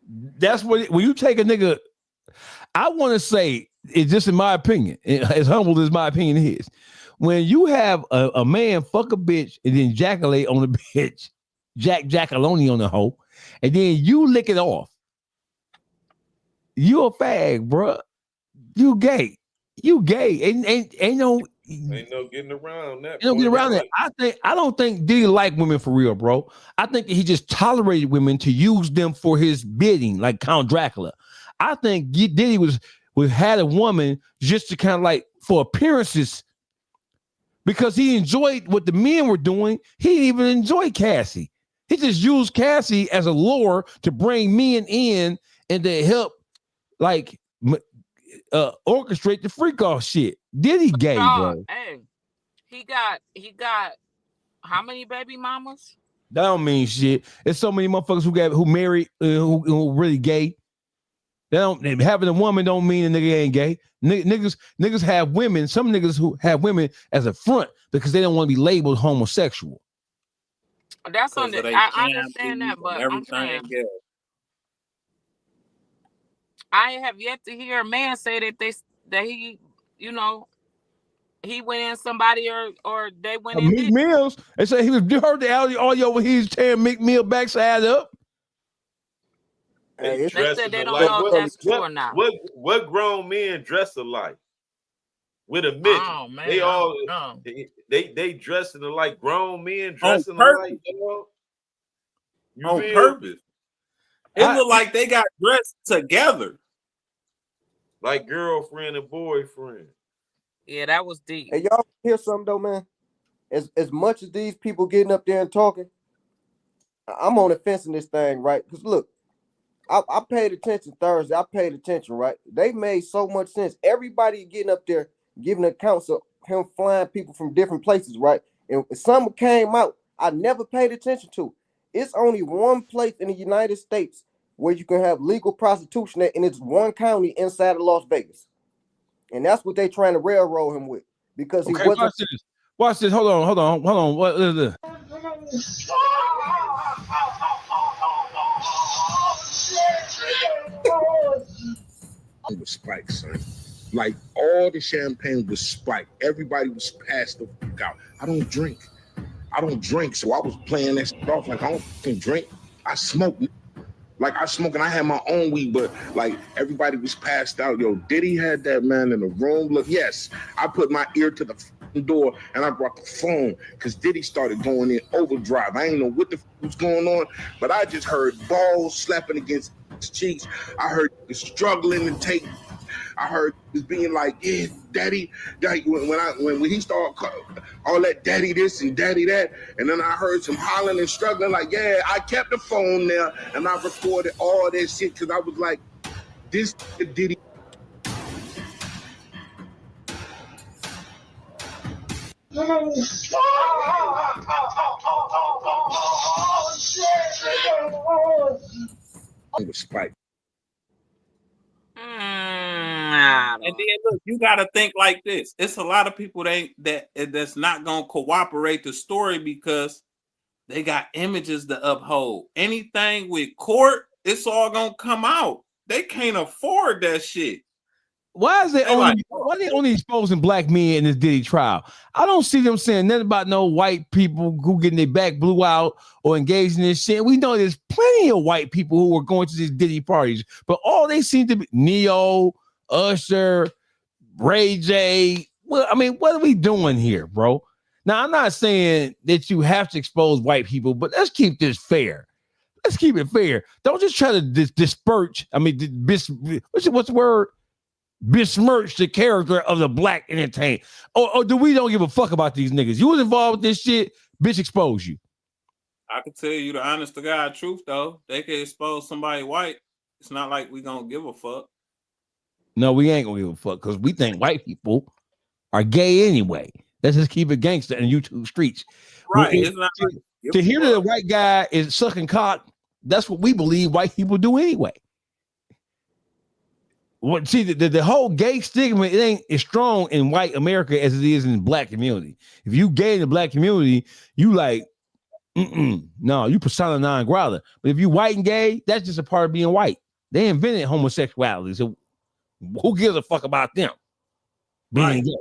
That's what when you take a nigga, I want to say, it's just in my opinion, as humble as my opinion is, when you have a man fuck a bitch and then ejaculate on the bitch, jackaloni on the hoe, and then you lick it off, you a fag, bruh. You gay. Ain't no getting around that. I don't think Diddy like women for real, bro. I think that he just tolerated women to use them for his bidding, like Count Dracula. I think Diddy had a woman just to kind of like for appearances because he enjoyed what the men were doing. He didn't even enjoy Cassie. He just used Cassie as a lure to bring men in and to help like orchestrate the freak off shit. Diddy gay, bro. Hey, he got how many baby mamas? That don't mean shit. There's so many motherfuckers who married who really gay. Having a woman don't mean a nigga ain't gay. Niggas have women. Some niggas who have women as a front because they don't want to be labeled homosexual. That's on the. I understand that, but I'm saying I have yet to hear a man say that he he went in somebody or they went in. Meek Mills. They say he heard the audio when he was tearing Meek Mill backside up. They said they don't know if that's true or not. What grown men dress alike? With a midget. Oh, man, they all they dressing alike. Grown men dressing alike. On purpose. It looked like they got dressed together. like girlfriend and boyfriend. Yeah, that was deep. Hey, y'all hear something though, man? As much as these people getting up there and talking, I'm on the fence in this thing, right? Because look, I paid attention Thursday. I paid attention, right? They made so much sense. Everybody getting up there giving accounts of him flying people from different places, right? And some came out I never paid attention to. It's only one place in the United States where you can have legal prostitution at, and it's one county inside of Las Vegas. And that's what they trying to railroad him with. Because he wasn't. Watch this. Watch this. Hold on. What is this? It was spiked, son. Like all the champagne was spiked. Everybody was passed the fuck out. I don't drink, so I was playing that shit off like I don't fucking drink. I smoke. Like I smoke and I had my own weed, but like everybody was passed out. Yo, Diddy had that man in the room. Look, yes, I put my ear to the door and I brought the phone because Diddy started going in overdrive. I ain't know what the was going on, but I just heard balls slapping against his cheeks. I heard struggling to take. I heard it being like, yeah, daddy. When he started all that daddy this and daddy that, and then I heard some hollering and struggling like, yeah, I kept the phone there and I recorded all that shit because I was like, this Diddy. Spike. And then look, you gotta think like this. It's a lot of people that's not gonna cooperate the story because they got images to uphold. Anything with court, it's all gonna come out. They can't afford that shit. Why is they only exposing black men in this Diddy trial? I don't see them saying nothing about no white people who getting their back blew out or engaged in this shit. We know there's plenty of white people who are going to these Diddy parties, but all they seem to be Neo, Usher, Ray J. Well, I mean, what are we doing here, bro? Now, I'm not saying that you have to expose white people, but let's keep this fair. Let's keep it fair. Don't just try to disperse. I mean, what's the word? Besmirch the character of the black entertainment. Or do we don't give a fuck about these niggas? You was involved with this shit, bitch, expose you. I can tell you the honest to God truth, though. They can expose somebody white. It's not like we gonna give a fuck. No, we ain't gonna give a fuck because we think white people are gay anyway. Let's just keep it gangster in YouTube streets. Right. It's not to hear that a white guy is sucking cock, that's what we believe white people do anyway. What see the whole gay stigma, it ain't as strong in white America as it is in the black community. If you gay in the black community, you like, no, you persona non grata. But if you white and gay, that's just a part of being white. They invented homosexuality, so who gives a fuck about them being gay?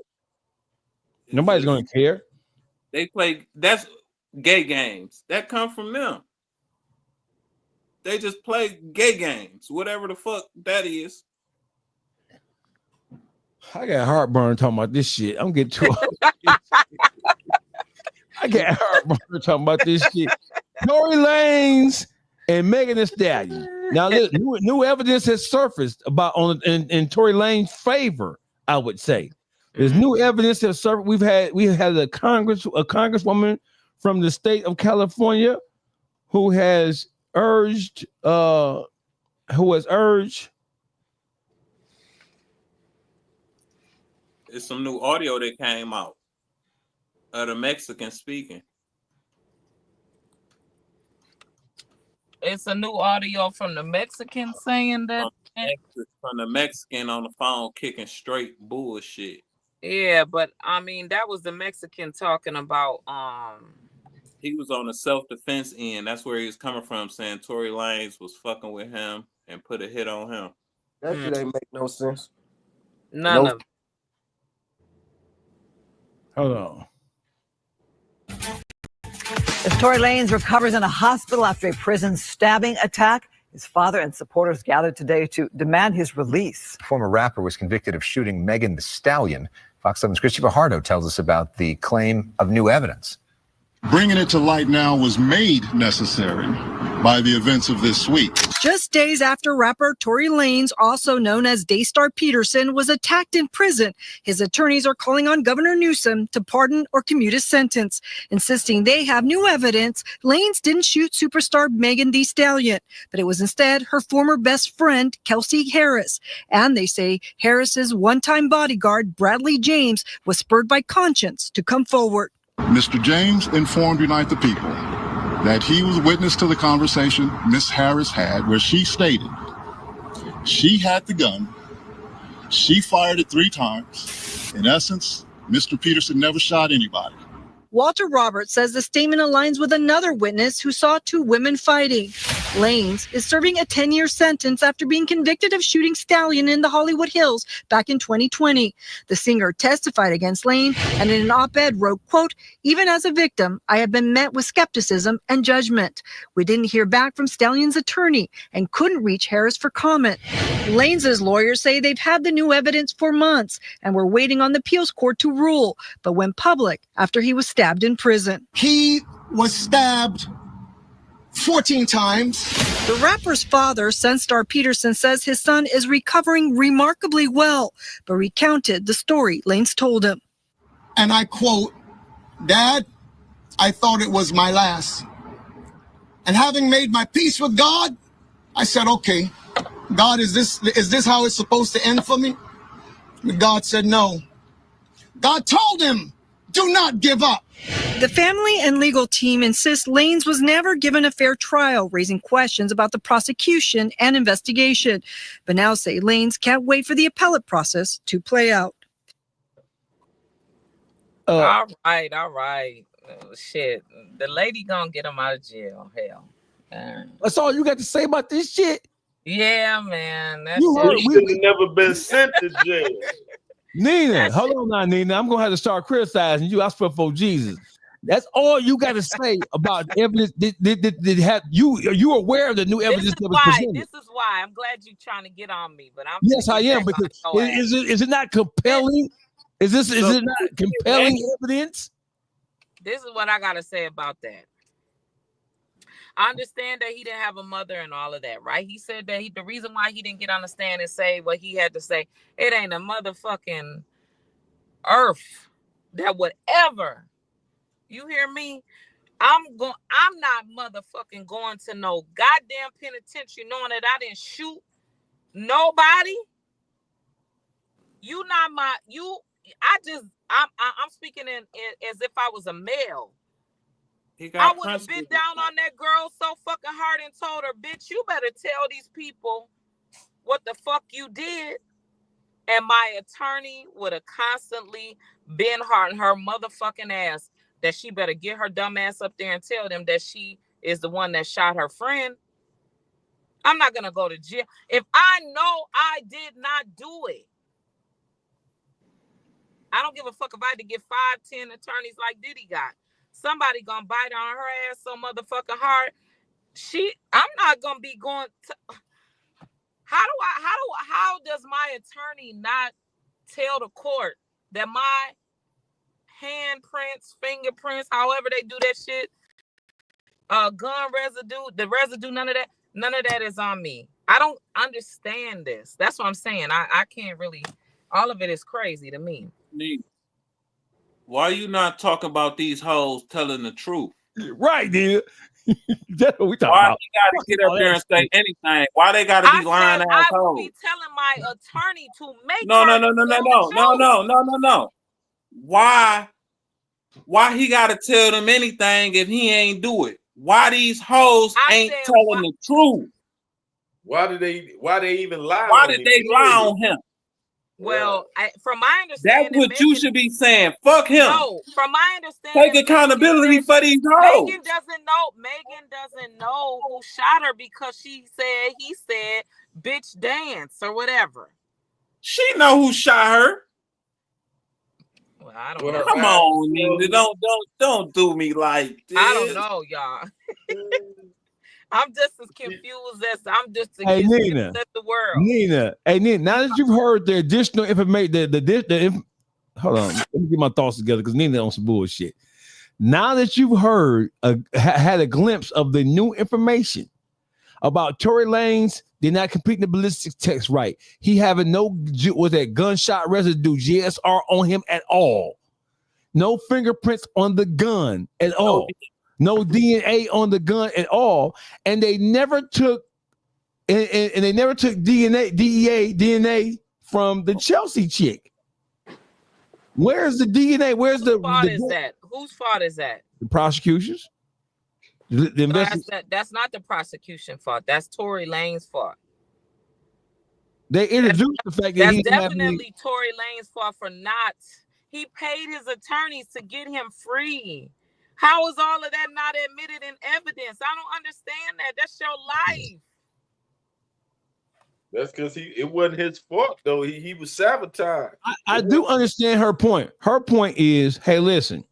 Nobody's gonna care. They play that's gay games that come from them. They just play gay games, whatever the fuck that is. I got heartburn talking about this shit. I'm getting too. I got heartburn talking about this shit. Tory Lanez and Megan Thee Stallion. Now, new evidence has surfaced about in Tory Lanez's favor. I would say there's new evidence that surfaced. We had a congresswoman from the state of California who has urged. It's some new audio that came out of the Mexican speaking. It's a new audio from the Mexican saying that. From the Mexican on the phone kicking straight bullshit. Yeah, but I mean that was the Mexican talking about. He was on the self-defense end. That's where he was coming from, saying Tory Lanez was fucking with him and put a hit on him. That shit ain't make no sense. None of it. Hold on. As Tory Lanez recovers in a hospital after a prison stabbing attack, his father and supporters gathered today to demand his release. The former rapper was convicted of shooting Megan Thee Stallion. Fox 7's Christy Fajardo tells us about the claim of new evidence. Bringing it to light now was made necessary by the events of this week. Just days after rapper Tory Lanez, also known as Daystar Peterson, was attacked in prison, his attorneys are calling on Governor Newsom to pardon or commute his sentence, insisting they have new evidence Lanez didn't shoot superstar Megan Thee Stallion, but it was instead her former best friend, Kelsey Harris. And they say Harris's one-time bodyguard, Bradley James, was spurred by conscience to come forward. Mr. James informed Unite the People that he was witness to the conversation Miss Harris had where she stated she had the gun, she fired it 3 times. In essence, Mr. Peterson never shot anybody. Walter Roberts says the statement aligns with another witness who saw 2 women fighting. Lanez is serving a 10-year sentence after being convicted of shooting Stallion in the Hollywood Hills back in 2020. The singer testified against Lanez and in an op-ed wrote, quote, "Even as a victim, I have been met with skepticism and judgment. We didn't hear back from Stallion's attorney and couldn't reach Harris for comment." Lanez's lawyers say they've had the new evidence for months and were waiting on the appeals court to rule, but went public after he was stabbed in prison. He was stabbed 14 times. The rapper's father, Sunstar Peterson, says his son is recovering remarkably well, but recounted the story Lanez told him. And I quote, "Dad, I thought it was my last. And having made my peace with God, I said, okay, God, is this how it's supposed to end for me?" But God said no. God told him, "Do not give up." The family and legal team insists Lanez was never given a fair trial, raising questions about the prosecution and investigation, but now say Lanez can't wait for the appellate process to play out. All right. Oh, shit. The lady gonna get him out of jail. Hell. That's all you got to say about this shit? Yeah, man. That's You heard we should have never been sent to jail. Nina, hold on now, Nina. I'm gonna have to start criticizing you. I swear for Jesus. That's all you got to say about the evidence. Did have you aware of the new evidence that was presented? This is why I'm glad you're trying to get on me, but I'm yes, I am, because is it not compelling? Is it not compelling evidence? This is what I gotta say about that. I understand that he didn't have a mother and all of that, right? He said that the reason why he didn't get on the stand and say what he had to say, it ain't a motherfucking earth that would ever, you hear me? I'm not motherfucking going to no goddamn penitentiary knowing that I didn't shoot nobody. I'm speaking in as if I was a male. I would have been down on that girl so fucking hard and told her, "Bitch, you better tell these people what the fuck you did." And my attorney would have constantly been hard on her motherfucking ass that she better get her dumb ass up there and tell them that she is the one that shot her friend. I'm not gonna go to jail if I know I did not do it. I don't give a fuck if I had to get 5-10 attorneys like Diddy got. Somebody gonna bite on her ass so motherfucking hard. I'm not gonna be going to. How does my attorney not tell the court that my handprints, fingerprints, however they do that shit, gun residue, the residue, none of that is on me. I don't understand this. That's what I'm saying. I can't really. All of it is crazy to me. Why you not talking about these hoes telling the truth? Right, dude. That's what we talking Why about. you gotta get up there and say anything? Why they gotta be lying I assholes? would be telling my attorney to make No. Why he gotta tell them anything if he ain't do it? Why these hoes ain't telling the truth? Why did they even lie? Why did they lie on him? Well, from my understanding, that's what you should be saying. Fuck him. No, from my understanding, take accountability for these hoes. Megan doesn't know who shot her because he said, "Bitch, dance" or whatever. She know who shot her. Well, I don't know. Come on, Nina. Don't do me like this. I don't know, y'all. I'm just as confused as I'm just as Nina, as the world. Nina, now that you've heard the additional information, hold on, let me get my thoughts together because Nina on some bullshit. Now that you've heard, had a glimpse of the new information, about Tory Lanez did not complete the ballistics test right. He having no gunshot residue GSR on him at all. No fingerprints on the gun at all. No DNA on the gun at all. And they never took and they never took DNA from the Chelsea chick. Where's the DNA? Where's Whose fault is that? Whose fault is that? The prosecution's. That's not the prosecution fault. That's Tory Lanez's fault. They introduced the fact that that's definitely Tory Lanez's fault for not. He paid his attorneys to get him free. How is all of that not admitted in evidence? I don't understand that. That's your life. That's because it wasn't his fault though. He was sabotaged. I do understand her point. Her point is, hey, listen.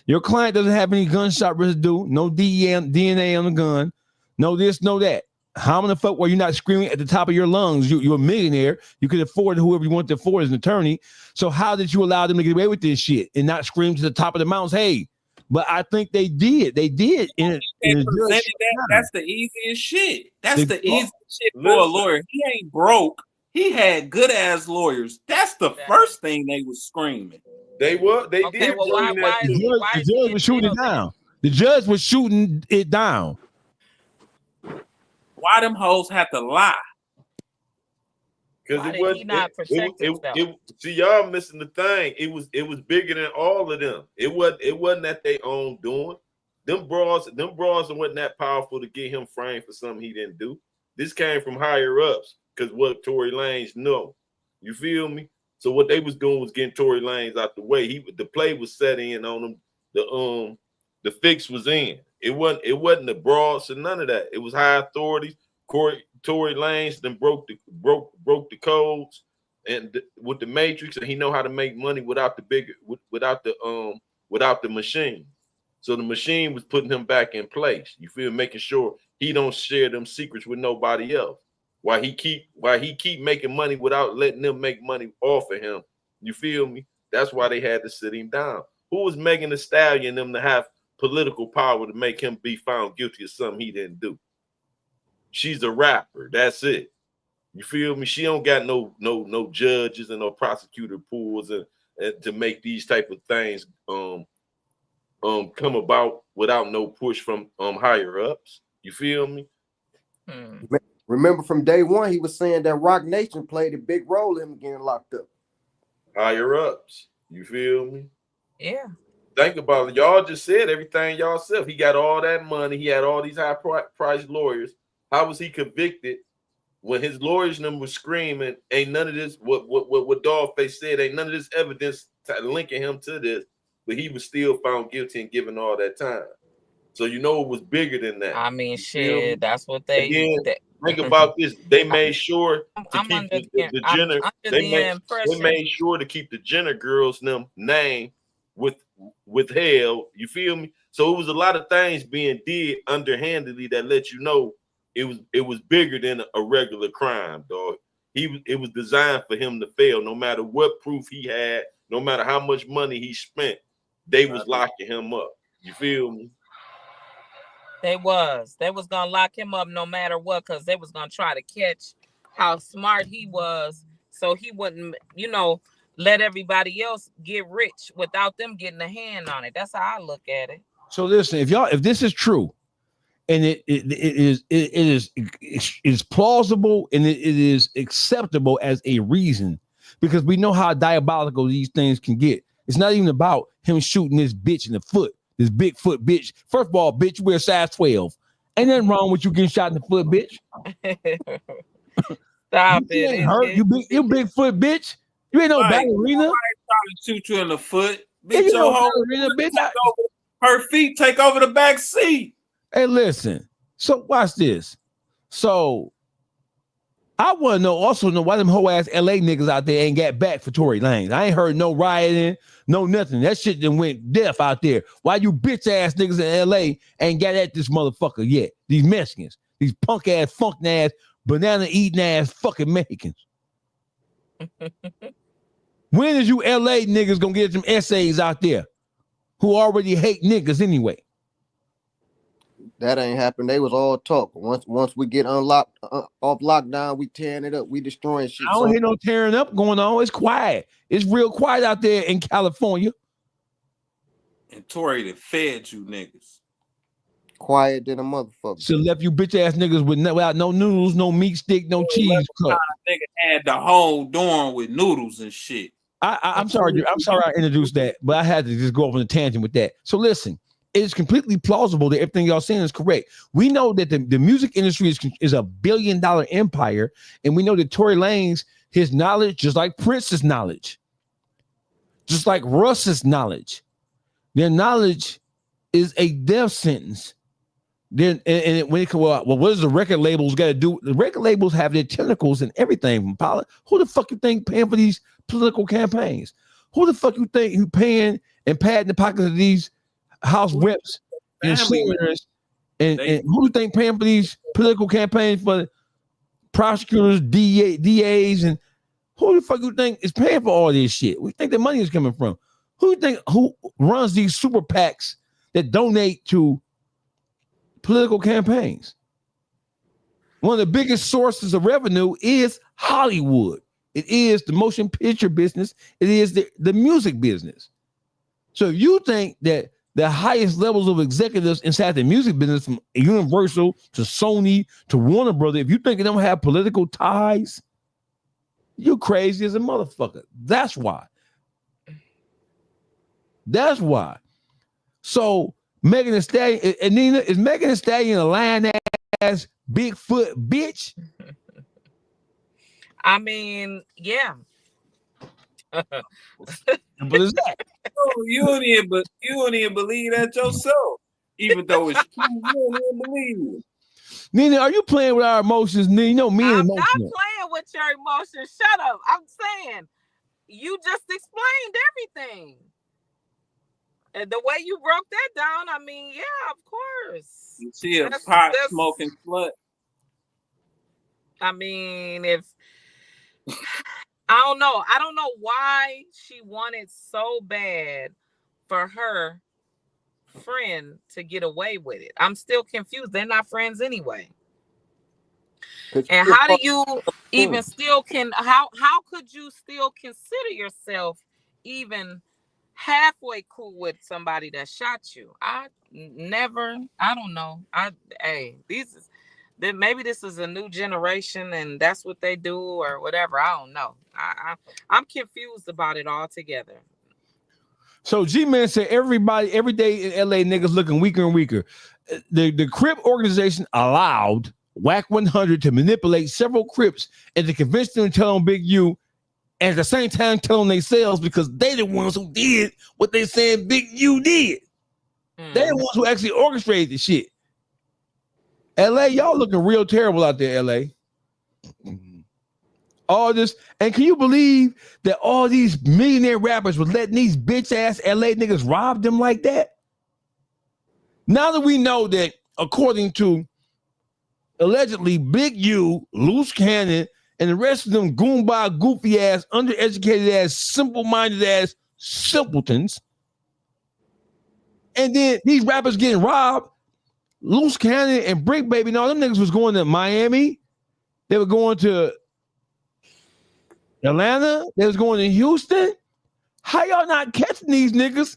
Your client doesn't have any gunshot residue, no DNA on the gun, no this, no that. How in the fuck were you not screaming at the top of your lungs? You're a millionaire. You could afford whoever you want to afford as an attorney. So how did you allow them to get away with this shit and not scream to the top of the mountains? Hey, but I think they did. They did. That's the easiest shit. That's the easiest shit for a lawyer. He ain't broke. He had good ass lawyers. That's the first thing they was screaming. They were. They did. Well, why the judge was shooting it down. The judge was shooting it down. Why them hoes have to lie? Because it wasn't. See, y'all missing the thing. It was bigger than all of them. It wasn't that they own doing. Them bras wasn't that powerful to get him framed for something he didn't do. This came from higher ups because what Tory Lanez know. You feel me? So what they was doing was getting Tory Lanez out the way. The play was set in on him. The fix was in. It wasn't the broads and none of that. It was high authorities. Tory Lanez then broke the codes and with the matrix, and he know how to make money without the machine. So the machine was putting him back in place. You feel, making sure he don't share them secrets with nobody else. Why he keep making money without letting them make money off of him. You feel me? That's why they had to sit him down. Who was Megan Thee Stallion them to have political power to make him be found guilty of something he didn't do? She's a rapper. That's it. You feel me? She don't got no judges and no prosecutor pools and to make these type of things come about without no push from higher ups. You feel me? Remember from day one, he was saying that Rock Nation played a big role in him getting locked up. Higher ups. You feel me? Yeah. Think about it. Y'all just said everything y'all said. He got all that money. He had all these high-priced lawyers. How was he convicted when his lawyers and them was screaming, ain't none of this, what Dogface said, ain't none of this evidence linking him to this, but he was still found guilty and given all that time. So you know it was bigger than that. I mean, shit, that's what they think about this. They made sure to keep the Jenner. They made sure to keep the Jenner girls' name withheld. You feel me? So it was a lot of things being did underhandedly that let you know it was bigger than a regular crime, dog. It was designed for him to fail. No matter what proof he had, no matter how much money he spent, they was locking him up. You feel me? They was gonna lock him up no matter what, because they was gonna try to catch how smart he was, so he wouldn't, let everybody else get rich without them getting a hand on it. That's how I look at it. So listen, if this is true, and it is plausible and it is acceptable as a reason, because we know how diabolical these things can get. It's not even about him shooting this bitch in the foot. This Bigfoot bitch. First of all, bitch, wear size 12. Ain't nothing wrong with you getting shot in the foot, bitch. Stop you it. Hurt. You Bigfoot bitch. You ain't no ballerina. Trying to shoot you in the foot. Bitch, Bitch, your whole bitch. Her feet take over the back seat. Hey, listen. So watch this. So I want to know why them whole ass LA niggas out there ain't got back for Tory Lanez. I ain't heard no rioting, no nothing. That shit done went deaf out there. Why you bitch ass niggas in LA ain't got at this motherfucker yet? These Mexicans, these punk ass, funk ass, banana eating ass fucking Mexicans. When is you LA niggas gonna get some essays out there who already hate niggas anyway? That ain't happened. They was all talk. Once we get unlocked off lockdown, we tearing it up. We destroying shit. I don't hear no tearing up going on. It's quiet. It's real quiet out there in California. And Tory that fed you niggas. Quiet than a motherfucker. So left you bitch ass niggas without no noodles, no meat stick, no cheese cup. Nigga had the whole dorm with noodles and shit. I'm sorry I introduced that, but I had to just go off on a tangent with that. So listen, it's completely plausible that everything y'all saying is correct. We know that the music industry is a $1 billion empire, and we know that Tory Lanez, his knowledge, just like Prince's knowledge, just like Russ's knowledge, their knowledge is a death sentence. Then when it come well, what does the record labels got to do? The record labels have their tentacles and everything. Who the fuck you think paying for these political campaigns? Who the fuck you think who paying and padding the pockets of these house reps and senators? And who you think paying for these political campaigns for prosecutors, DAs, and who the fuck you think is paying for all this shit? Where you think the money is coming from? Who runs these super PACs that donate to political campaigns? One of the biggest sources of revenue is Hollywood. It is the motion picture business. It is the music business. So if you think that the highest levels of executives inside the music business, from Universal to Sony to Warner Brothers, if you think they don't have political ties, you're crazy as a motherfucker. That's why. So Megan Thee Stallion, and Nina, is Megan Thee Stallion a lying ass Bigfoot bitch? I mean, yeah. What is that? Oh, you don't even believe that yourself. Even though it's true, you don't even believe it. Nina, are you playing with our emotions? Nina, you know me and I'm emotional. not playing with your emotions. Shut up. I'm saying you just explained everything. And the way you broke that down, I mean, yeah, of course. You see a pot smoking slut. I mean, if I don't know why she wanted so bad for her friend to get away with it. I'm still confused. They're not friends anyway. And how do you even still how could you still consider yourself even halfway cool with somebody that shot you? I don't know. Maybe this is a new generation and that's what they do or whatever. I don't know. I'm confused about it altogether. So G-Man said every day in LA niggas looking weaker and weaker. The Crip organization allowed WAC 100 to manipulate several Crips and to convince them to tell on Big U, and at the same time tell on themselves because they the ones who did what they said Big U did. They the ones who actually orchestrated the shit. LA, y'all looking real terrible out there, LA. All this, and can you believe that all these millionaire rappers were letting these bitch ass LA niggas rob them like that? Now that we know that, according to allegedly Big U, Loose Cannon, and the rest of them goomba, goofy ass, undereducated ass, simple-minded ass simpletons, and then these rappers getting robbed, Loose Cannon and Brick Baby and all them niggas was going to Miami. They were going to Atlanta. They was going to Houston. How y'all not catching these niggas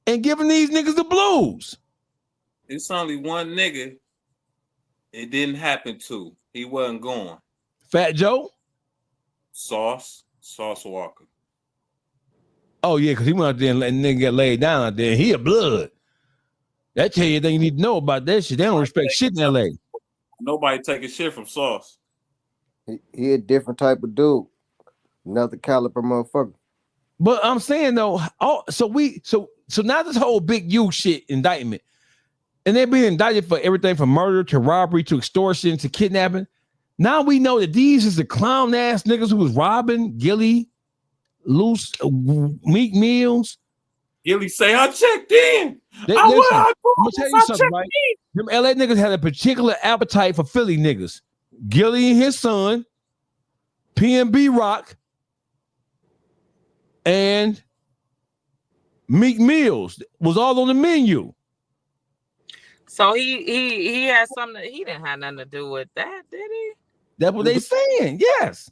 and giving these niggas the blues? It's only one nigga it didn't happen to. He wasn't going. Fat Joe? Sauce Walker. Oh, yeah, because he went out there and let nigga get laid down out there. He a blood. That tell you everything you need to know about that shit. They don't respect shit in LA. Nobody taking shit from Sauce. He a different type of dude. Another caliber motherfucker. But I'm saying though, so now this whole Big U shit indictment, and they're being indicted for everything from murder to robbery to extortion to kidnapping. Now we know that these is the clown ass niggas who was robbing Gilly, Loose, Meek Mills. Gilly say I checked in. I'm gonna tell you something, right? Them LA niggas had a particular appetite for Philly niggas. Gilly and his son, PNB Rock, and Meek Mills was all on the menu. So he had something. He didn't have nothing to do with that, did he? That's what they saying. Yes.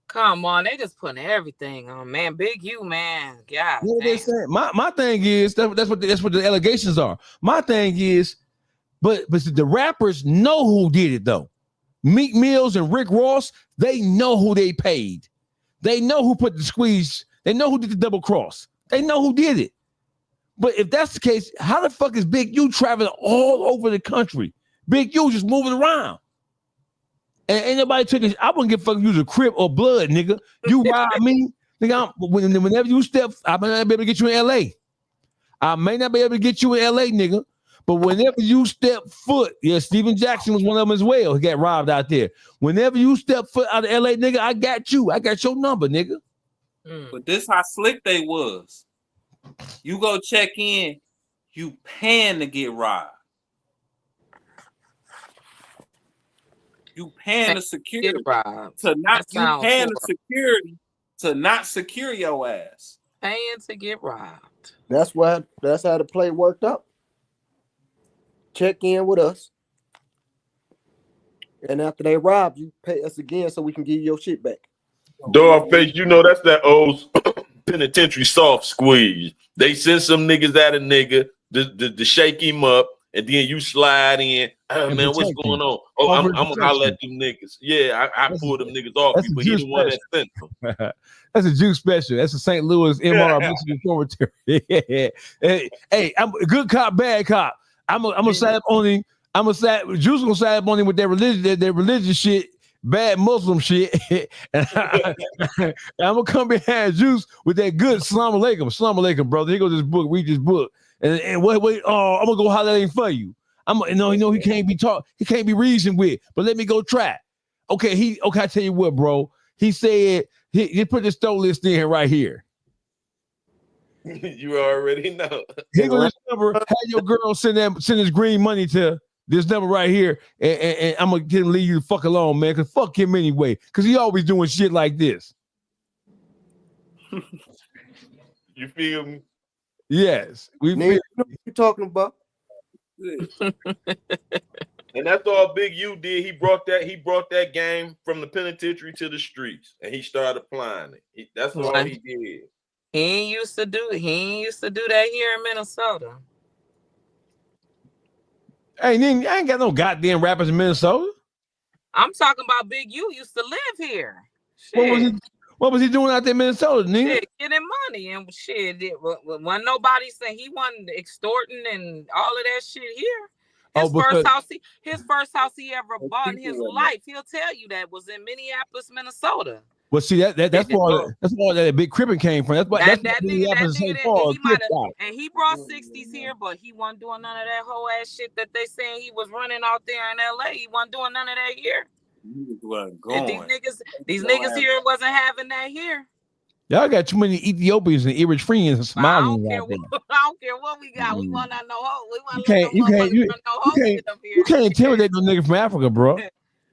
Come on, they just putting everything on, man. Big U, man. God What they damn. saying. My thing is that's what the allegations are. My thing is, but the rappers know who did it though. Meek Mills and Rick Ross, they know who they paid. They know who put the squeeze. They know who did the double cross. They know who did it. But if that's the case, how the fuck is Big U traveling all over the country? Big U just moving around. And ain't nobody taking. I wouldn't give a fuck if you was a Crip or Blood, nigga. You ride me, nigga. Whenever you step, I may not be able to get you in LA. I may not be able to get you in LA, nigga. But whenever you step foot, yeah, Steven Jackson was one of them as well. He got robbed out there. Whenever you step foot out of LA, nigga, I got you. I got your number, nigga. But this how slick they was. You go check in, you paying to get robbed. You paying the security to not you paying the security to not secure your ass. Paying to get robbed. That's how the play worked out. Check in with us. And after they rob you, pay us again so we can give you your shit back. Dogface, you know that's that old penitentiary soft squeeze. They send some niggas at a nigga to shake him up, and then you slide in. Oh, man, what's going on? Oh, I'm gonna holler at them niggas. Yeah, I pull them niggas off you, but he the one that sent them. That's a Jew special. That's a St. Louis MR Michigan Reformatory. Hey, I'm a good cop, bad cop. I'm gonna side up on him. Jews gonna side up on him with their religious shit, bad Muslim shit. And I'm gonna come behind Jews with that good Assalamu alaikum, brother. Here goes this book. Read this book. And wait. Oh, I'm gonna go holler at him for you. He can't be taught. He can't be reasoned with. But let me go try. Okay. I tell you what, bro. He said he put this stole list in here right here. You already know. Here goes this number. Have your girl send this green money to this number right here, and I'm gonna get him leave you the fuck alone, man. Cause fuck him anyway. Cause he always doing shit like this. You feel me? Yes, we know what you're talking about. And that's all Big U did. He brought that game from the penitentiary to the streets, and he started applying it. That's all he did. He ain't used to do that here in Minnesota. Hey, I ain't got no goddamn rappers in Minnesota. I'm talking about Big U used to live here. Shit. What was he doing out there in Minnesota, nigga? Shit, getting money and shit. Wasn't nobody saying he wasn't extorting and all of that shit here. His first house he ever bought in his life, he'll tell you that was in Minneapolis, Minnesota. Well, see that's where that big crippin' came from. That's that nigga, and he brought 60s here, but he wasn't doing none of that whole ass shit that they saying he was running out there in LA. He wasn't doing none of that here. And these niggas here wasn't having that here. Y'all got too many Ethiopians and Eritreans and Somalians. I don't care what we got. We want to know. You can't intimidate no nigga from Africa, bro.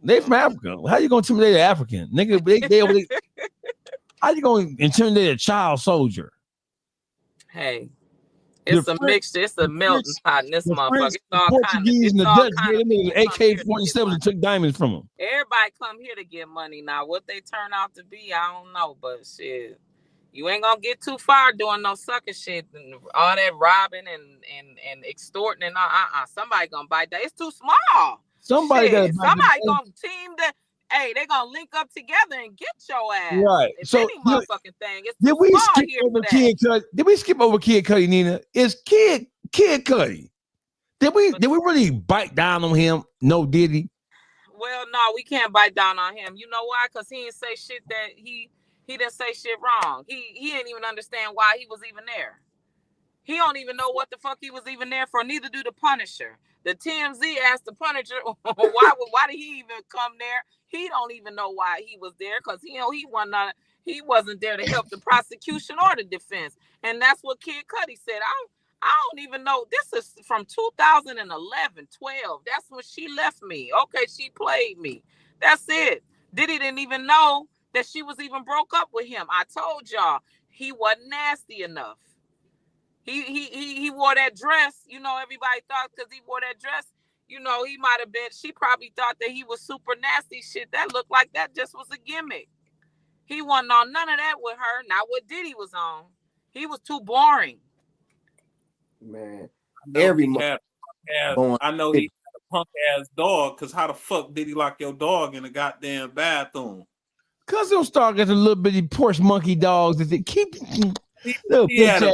They from Africa. How you gonna intimidate an African nigga? How you gonna intimidate a child soldier? Hey, it's a mixture. It's a melting pot in this motherfucker. It's all Portuguese and the Dutch. AK-47 and took diamonds from them. Everybody come here to get money. Now, what they turn out to be, I don't know. But shit, you ain't gonna get too far doing no sucker shit and all that robbing and extorting and all. Somebody gonna bite that. It's too small. Somebody gonna team that. Hey, they gonna link up together and get your ass. Right. It's so any motherfucking thing. It's did we skip over Kid Cudi, Nina? It's Kid Cudi. Did we really bite down on him? No, did he? Well, no, we can't bite down on him. You know why? Because he didn't say shit that he didn't say shit wrong. He didn't even understand why he was even there. He don't even know what the fuck he was even there for. Neither do the Punisher. The TMZ asked the Punisher, why did he even come there? He don't even know why he was there because he wasn't there to help the prosecution or the defense. And that's what Kid Cudi said. I don't even know. This is from 2011, 12. That's when she left me. Okay, she played me. That's it. Diddy didn't even know that she was even broke up with him. I told y'all he wasn't nasty enough. He wore that dress. You know, everybody thought because he wore that dress, you know, he might have been. She probably thought that he was super nasty shit. That looked like that just was a gimmick. He wasn't on none of that with her. Not what Diddy was on. He was too boring. Man, I born know he had a punk ass dog. Cause how the fuck did he lock your dog in the goddamn bathroom? Cause they'll start getting a little bitty Porsche monkey dogs that they keep. He had a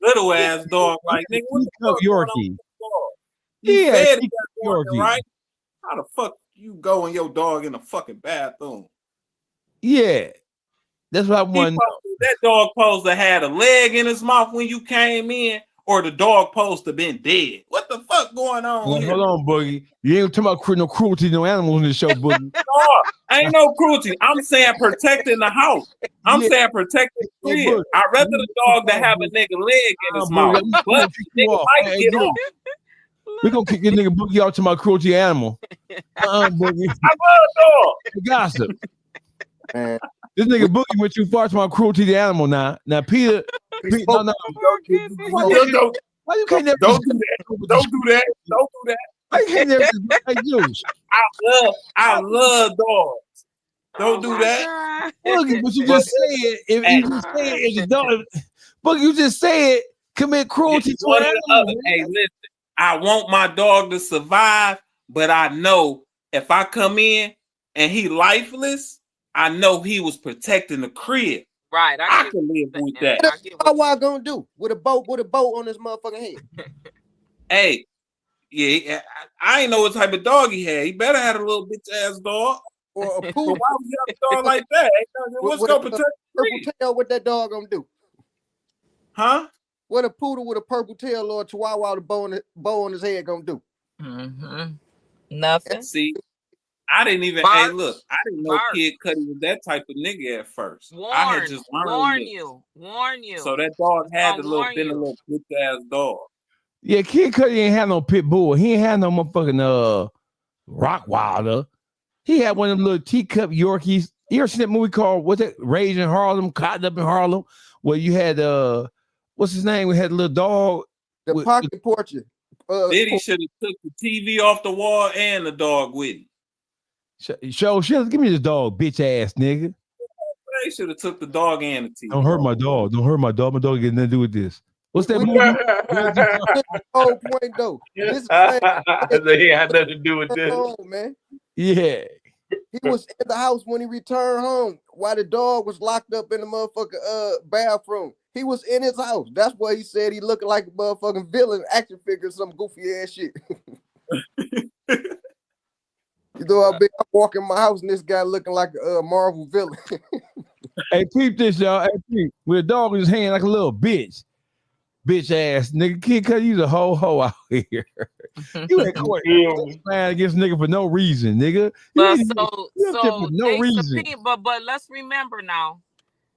little ass dog. Like, nigga, what the fuck going on with the dog? You fed that dog, right? How the fuck you go and your dog in the fucking bathroom? Yeah, that's what I want. That dog supposed to had a leg in his mouth when you came in, or the dog supposed to been dead. What the fuck going on here? Hold on, Boogie. You ain't talking about no cruelty to no animals in the show, Boogie. No, ain't no cruelty. I'm saying protecting the house. I'm saying protecting the crib. I'd rather the dog that have a nigga leg in his mouth. But nigga might get off. We're gonna kick your nigga Boogie out to my cruelty animal. Boogie. I love dog. Gossip. This nigga Boogie went too far to my cruelty to animal now. Now Peter no. Why you can't never don't do that. Don't do that. Don't do that. Why you can't never like you? I love dogs. Don't do that. Boogie, but you just said if the dog Boogie, you just said commit cruelty to an animal. Hey, listen, I want my dog to survive, but I know if I come in and he lifeless, I know he was protecting the crib. Right, I can live with that. What I gonna do with a boat on his motherfucking head? Hey, yeah, I ain't know what type of dog he had. He better have a little bitch ass dog. Or a Why poodle. would you have a dog like that? What's gonna protect the crib? Tail, what that dog gonna do? Huh? What a poodle with a purple tail or a chihuahua with a bow on his head gonna do? Nothing. See, I didn't even. Hey, look, I didn't know Kid Cudi was that type of nigga at first. I had just learned warn you. So that dog had a little bitch ass dog. Yeah, Kid Cudi ain't had no pit bull. He ain't had no motherfucking Rottweiler. He had one of them little teacup Yorkies. You ever seen that movie called what's that? Rage in Harlem, Caught Up in Harlem, where you had what's his name? We had a little dog. The pocket portrait. Diddy should have took the TV off the wall and the dog with him. Show, give me this dog, bitch ass nigga. They should have took the dog and the TV. Don't hurt my dog. Don't hurt my dog. My dog got nothing to do with this. What's that movie? Whole point though. This he had nothing to do with this. Man. Yeah. He was in the house when he returned home while the dog was locked up in the motherfucking bathroom. He was in his house. That's why he said he looked like a motherfucking villain action figure, some goofy ass shit. You know how big I walk in my house and this guy looking like a Marvel villain. Hey, peep this, y'all. Hey, peep. With a dog in his hand like a little bitch. Bitch ass nigga. Kid Cudi, you a hoe out here. You ain't court man against nigga for no reason, nigga. But For no reason. But let's remember now,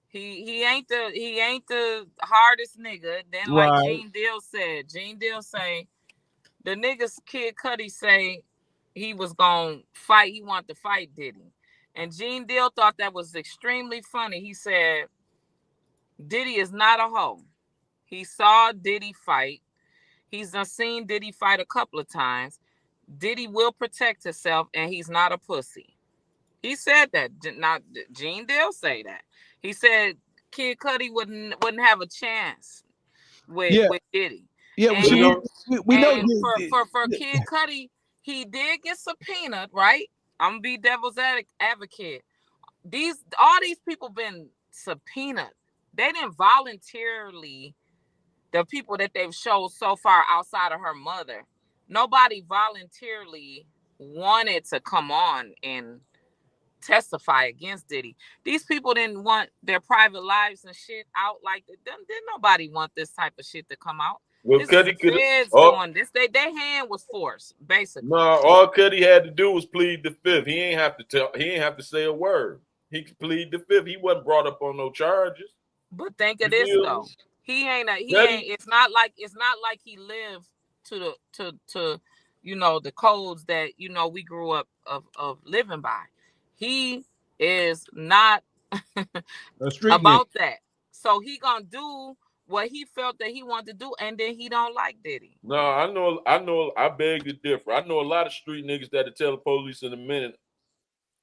he ain't the hardest nigga. Then like Gene Deal say, the niggas Kid Cudi say he was gonna fight. He wanted to fight Diddy, and Gene Deal thought that was extremely funny. He said, "Diddy is not a hoe. He saw Diddy fight. He's done seen Diddy fight a couple of times. Diddy will protect himself, and he's not a pussy." He said that. Not Gene Deal say that. He said Kid Cudi wouldn't have a chance with Diddy. Yeah, and, we know. For Kid Cudi, he did get subpoenaed, right? I'm gonna be devil's advocate. All these people been subpoenaed. They didn't voluntarily. The people that they've showed so far outside of her mother, nobody voluntarily wanted to come on and testify against Diddy. These people didn't want their private lives and shit out like that. Didn't nobody want this type of shit to come out. Well, this Cudi could doing this. Their hand was forced, basically. No, all Cudi had to do was plead the fifth. He ain't have to say a word. He could plead the fifth. He wasn't brought up on no charges. But think of this though. He ain't. It's not like he lived to the codes that we grew up of living by. He is not about that. So he gonna do what he felt that he wanted to do, and then he don't like Diddy. No, I know. I beg to differ. I know a lot of street niggas that'll tell the police in a minute,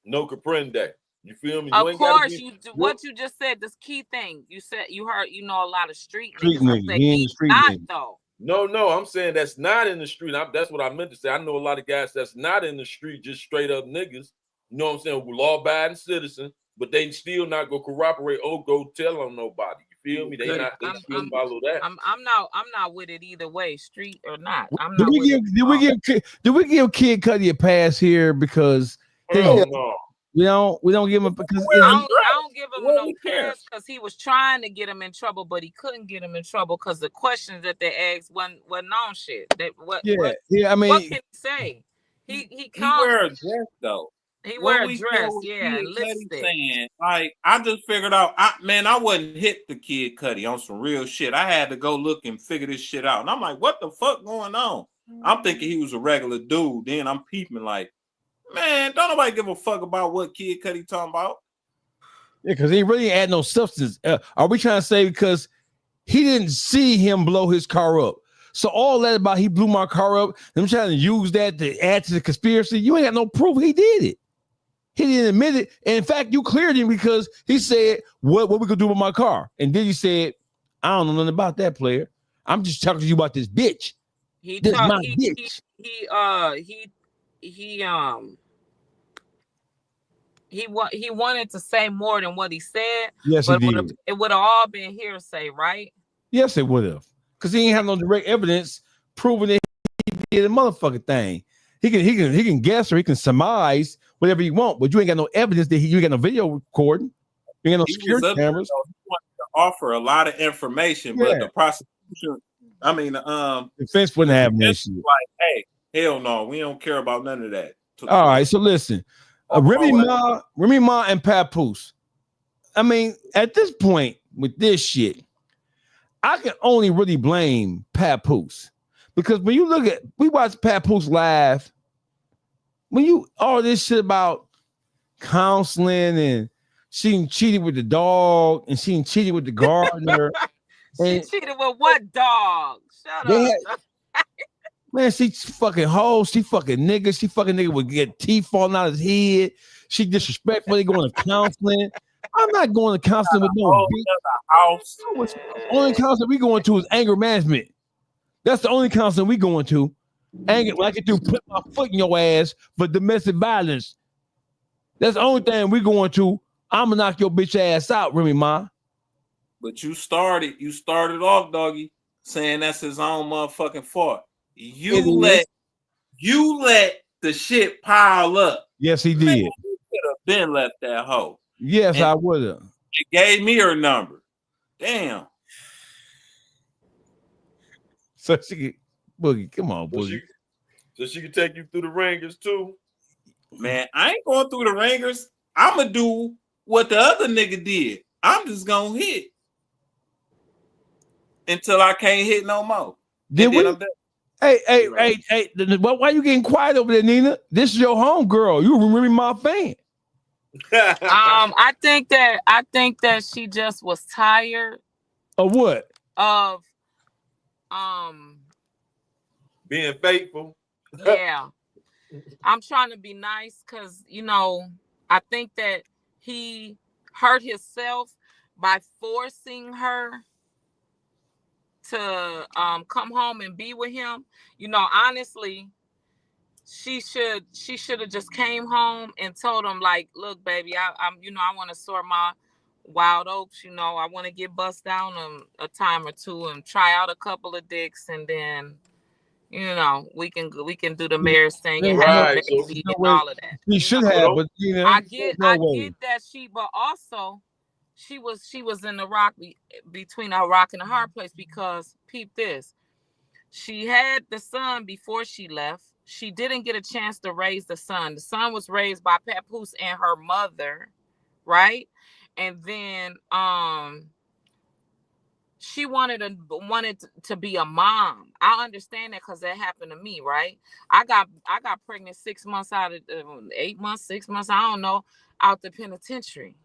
no comprende. You feel me? You Of ain't gotta course, be. what you just said, this key thing. You said you heard, a lot of street Street niggas. I niggas. said He ain't he's street not nigga. though. No, I'm saying that's not in the street. That's what I meant to say. I know a lot of guys that's not in the street, just straight up niggas. You know what I'm saying? Law-abiding citizens, but they still not go corroborate or go tell on nobody. You feel me? They still follow that. I'm not with it either way, street or not. I'm Did not. we give Kid Cudi a pass here because no. we don't give him because I don't give him no pass because he was trying to get him in trouble, but he couldn't get him in trouble because the questions that they asked wasn't on shit. I mean, what can he say? He wear a dress though. He wear a dress, and lipstick. Saying, like, I just figured out, I wasn't hit the Kid Cudi on some real shit. I had to go look and figure this shit out, and I'm like, what the fuck going on? I'm thinking he was a regular dude. Then I'm peeping like, man, don't nobody give a fuck about what Kid Cudi talking about. Yeah, because he really had no substance. Are we trying to say because he didn't see him blow his car up? So all that about he blew my car up, them trying to use that to add to the conspiracy. You ain't got no proof he did it. He didn't admit it. And in fact, you cleared him because he said, what we could do with my car? And then he said, I don't know nothing about that, player. I'm just talking to you about this bitch. He wanted to say more than what he said. Yes, but he did. It would have all been hearsay, right? Yes, it would have. Because he ain't have no direct evidence proving that he did a motherfucking thing. He can guess or he can surmise whatever you want, but you ain't got no evidence that you ain't got no video recording. You ain't got no security cameras. He wanted to offer a lot of information, but the prosecution, defense wouldn't have that shit. Like, hey, hell no, we don't care about none of that. All right, so listen, Remy Ma and Papoose. I mean, at this point with this shit, I can only really blame Papoose because when you we watch Papoose live. When you all this shit about counseling and she cheated with the dog and she cheated with the gardener. She cheated with what dog? Shut up. Man, she fucking hoes. She fucking nigga. She fucking nigga would get teeth falling out of his head. She disrespectful. They going to counseling. I'm not going to counseling with no house. Only counseling we going to is anger management. That's the only counseling we going to. Anger, like I do, put my foot in your ass for domestic violence. That's the only thing we going to. I'm gonna knock your bitch ass out, Remy Ma. But you started off, doggy, saying that's his own motherfucking fault. You let the shit pile up. Yes, he did. Man, you could have been left that hoe. Yes, I would have. It gave me her number. Damn. So she could, Boogie, come on, Boogie. So she can take you through the ringers too. Man, I ain't going through the ringers. I'ma do what the other nigga did. I'm just gonna hit until I can't hit no more. Did we? Hey, why you getting quiet over there, Nina? This is your home girl. You remember my fan. I think that she just was tired of what? Of being faithful. Yeah. I'm trying to be nice because I think that he hurt himself by forcing her to come home and be with him. Honestly, she should have just came home and told him, like, look, baby, I want to sort my wild oats. I want to get bust down a time or two and try out a couple of dicks, and then we can do the mayor's thing and have a baby and all of that. He should have, but I get that but also she was in the between a rock and a hard place because peep this. She had the son before she left. She didn't get a chance to raise the son. The son was raised by Papoose and her mother, right? And then she wanted to be a mom. I understand that because that happened to me, right? I got pregnant 6 months out of 8 months, 6 months, I don't know, out the penitentiary.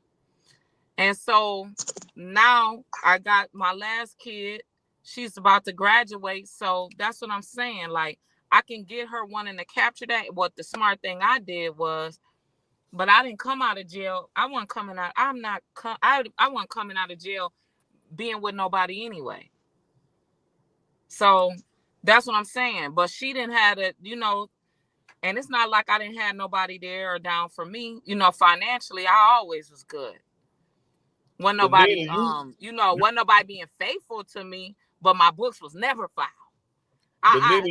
And so now I got my last kid. She's about to graduate. So that's what I'm saying. Like, I can get her wanting to capture that. What the smart thing I did was, but I didn't come out of jail. I wasn't coming out. I wasn't coming out of jail being with nobody anyway. So that's what I'm saying. But she didn't have it, you know, and it's not like I didn't have nobody there or down for me. You know, financially, I always was good. Wasn't nobody, wasn't nobody being faithful to me, but my books was never filed.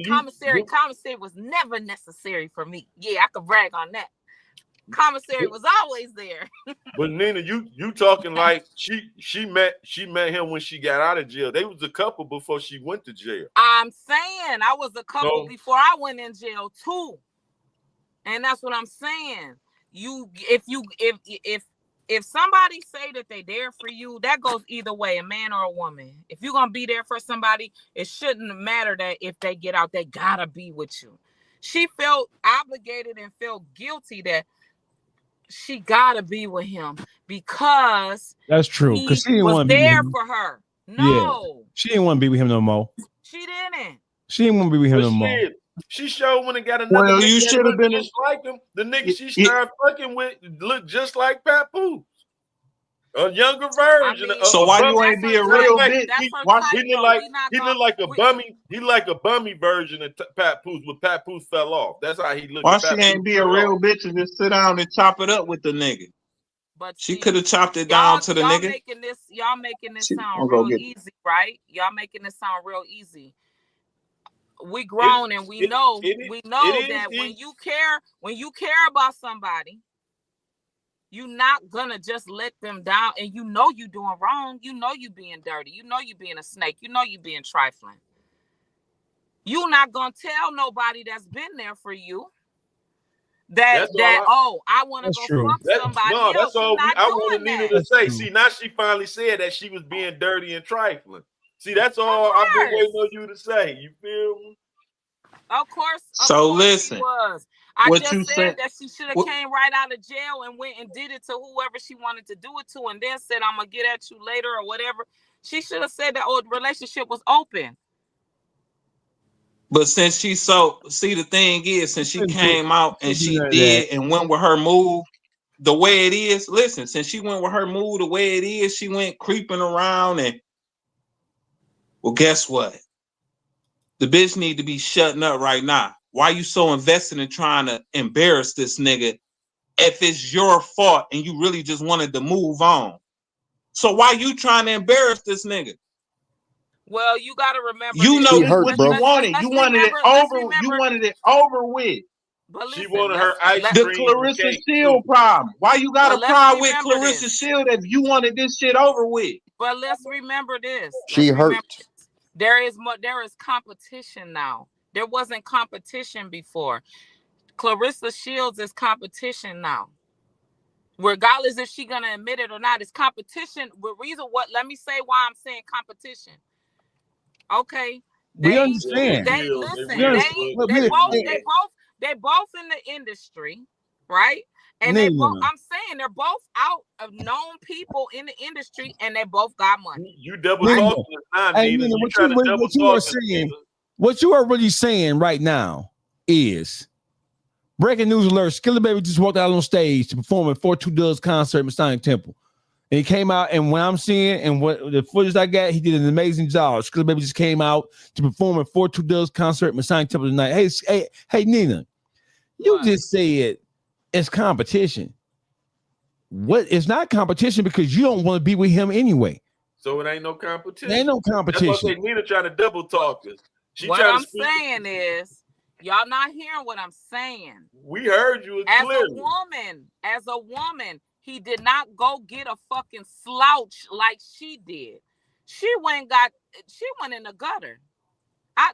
Commissary was never necessary for me. Yeah, I could brag on that. Commissary was always there. But Nina, you talking like she met him when she got out of jail. They was a couple before she went to jail. I'm saying I was a couple before I went in jail too. And that's what I'm saying. If somebody say that they there for you, that goes either way, a man or a woman. If you're gonna be there for somebody, it shouldn't matter that if they get out, they gotta be with you. She felt obligated and felt guilty that she gotta be with him because that's true. Because she didn't want to be there for her. No, she didn't want to be with him no more. She didn't. She didn't want to be with him no more. She showed when it got another. Well, you should have been just like him. The nigga she started fucking with looked just like Papoose, a younger version. So why you ain't be a real bitch? He looked like a bummy. He like a bummy version of Papoose. When Papoose fell off, that's how he looked. Why she ain't be a real bitch and just sit down and chop it up with the nigga? But she could have chopped it down to the nigga. Y'all making this sound real easy, right? Y'all making this sound real easy. We grown and we know that when you care about somebody, you're not gonna just let them down. And you know you doing wrong. You know you being dirty. You know you being a snake. You know you being trifling. You're not gonna tell nobody that's been there for you I want to go fuck somebody else. That's all I wanted Nina to say. See, now she finally said that she was being dirty and trifling. See, that's all I've been waiting on you to say. You feel me? Of course. Listen. She was. I just said that she should have came right out of jail and went and did it to whoever she wanted to do it to, and then said, "I'm gonna get at you later" or whatever. She should have said that relationship was open. But since the thing is, since she came out and she did and went with her move the way it is, listen, since she went with her move the way it is, she went creeping around and, well, guess what? The bitch need to be shutting up right now. Why you so invested in trying to embarrass this nigga if it's your fault and you really just wanted to move on? So why you trying to embarrass this nigga? Well, you got to remember. You know what you wanted. You wanted it over. You wanted it over with. But listen, she wanted her ice the cream. Clarissa Shield problem. Why you got a problem with Clarissa Shield if you wanted this shit over with? But let's remember this. She hurt. There is competition now. There wasn't competition before. Clarissa Shields is competition now. Regardless if she's gonna admit it or not, it's competition. Let me say why I'm saying competition. Okay. We understand. They both in the industry, right? And I'm saying they're both out of known people in the industry, and they both got money. You double talking Nina. What you are really saying right now is breaking news alert. Skilla Baby just walked out on stage to perform at 42 Does concert in Masonic Temple. And he came out, and what I'm seeing and what the footage I got, he did an amazing job. Skilla Baby just came out to perform at 42 Does concert in Masonic Temple tonight. Hey, Nina, you just said it's competition. What? It's not competition because you don't want to be with him anyway. So it ain't no competition. There ain't no competition. That's why I say Nina trying to double talk this. What I'm saying is, y'all not hearing what I'm saying. We heard you clearly. As a woman, he did not go get a fucking slouch like she did. She went in the gutter.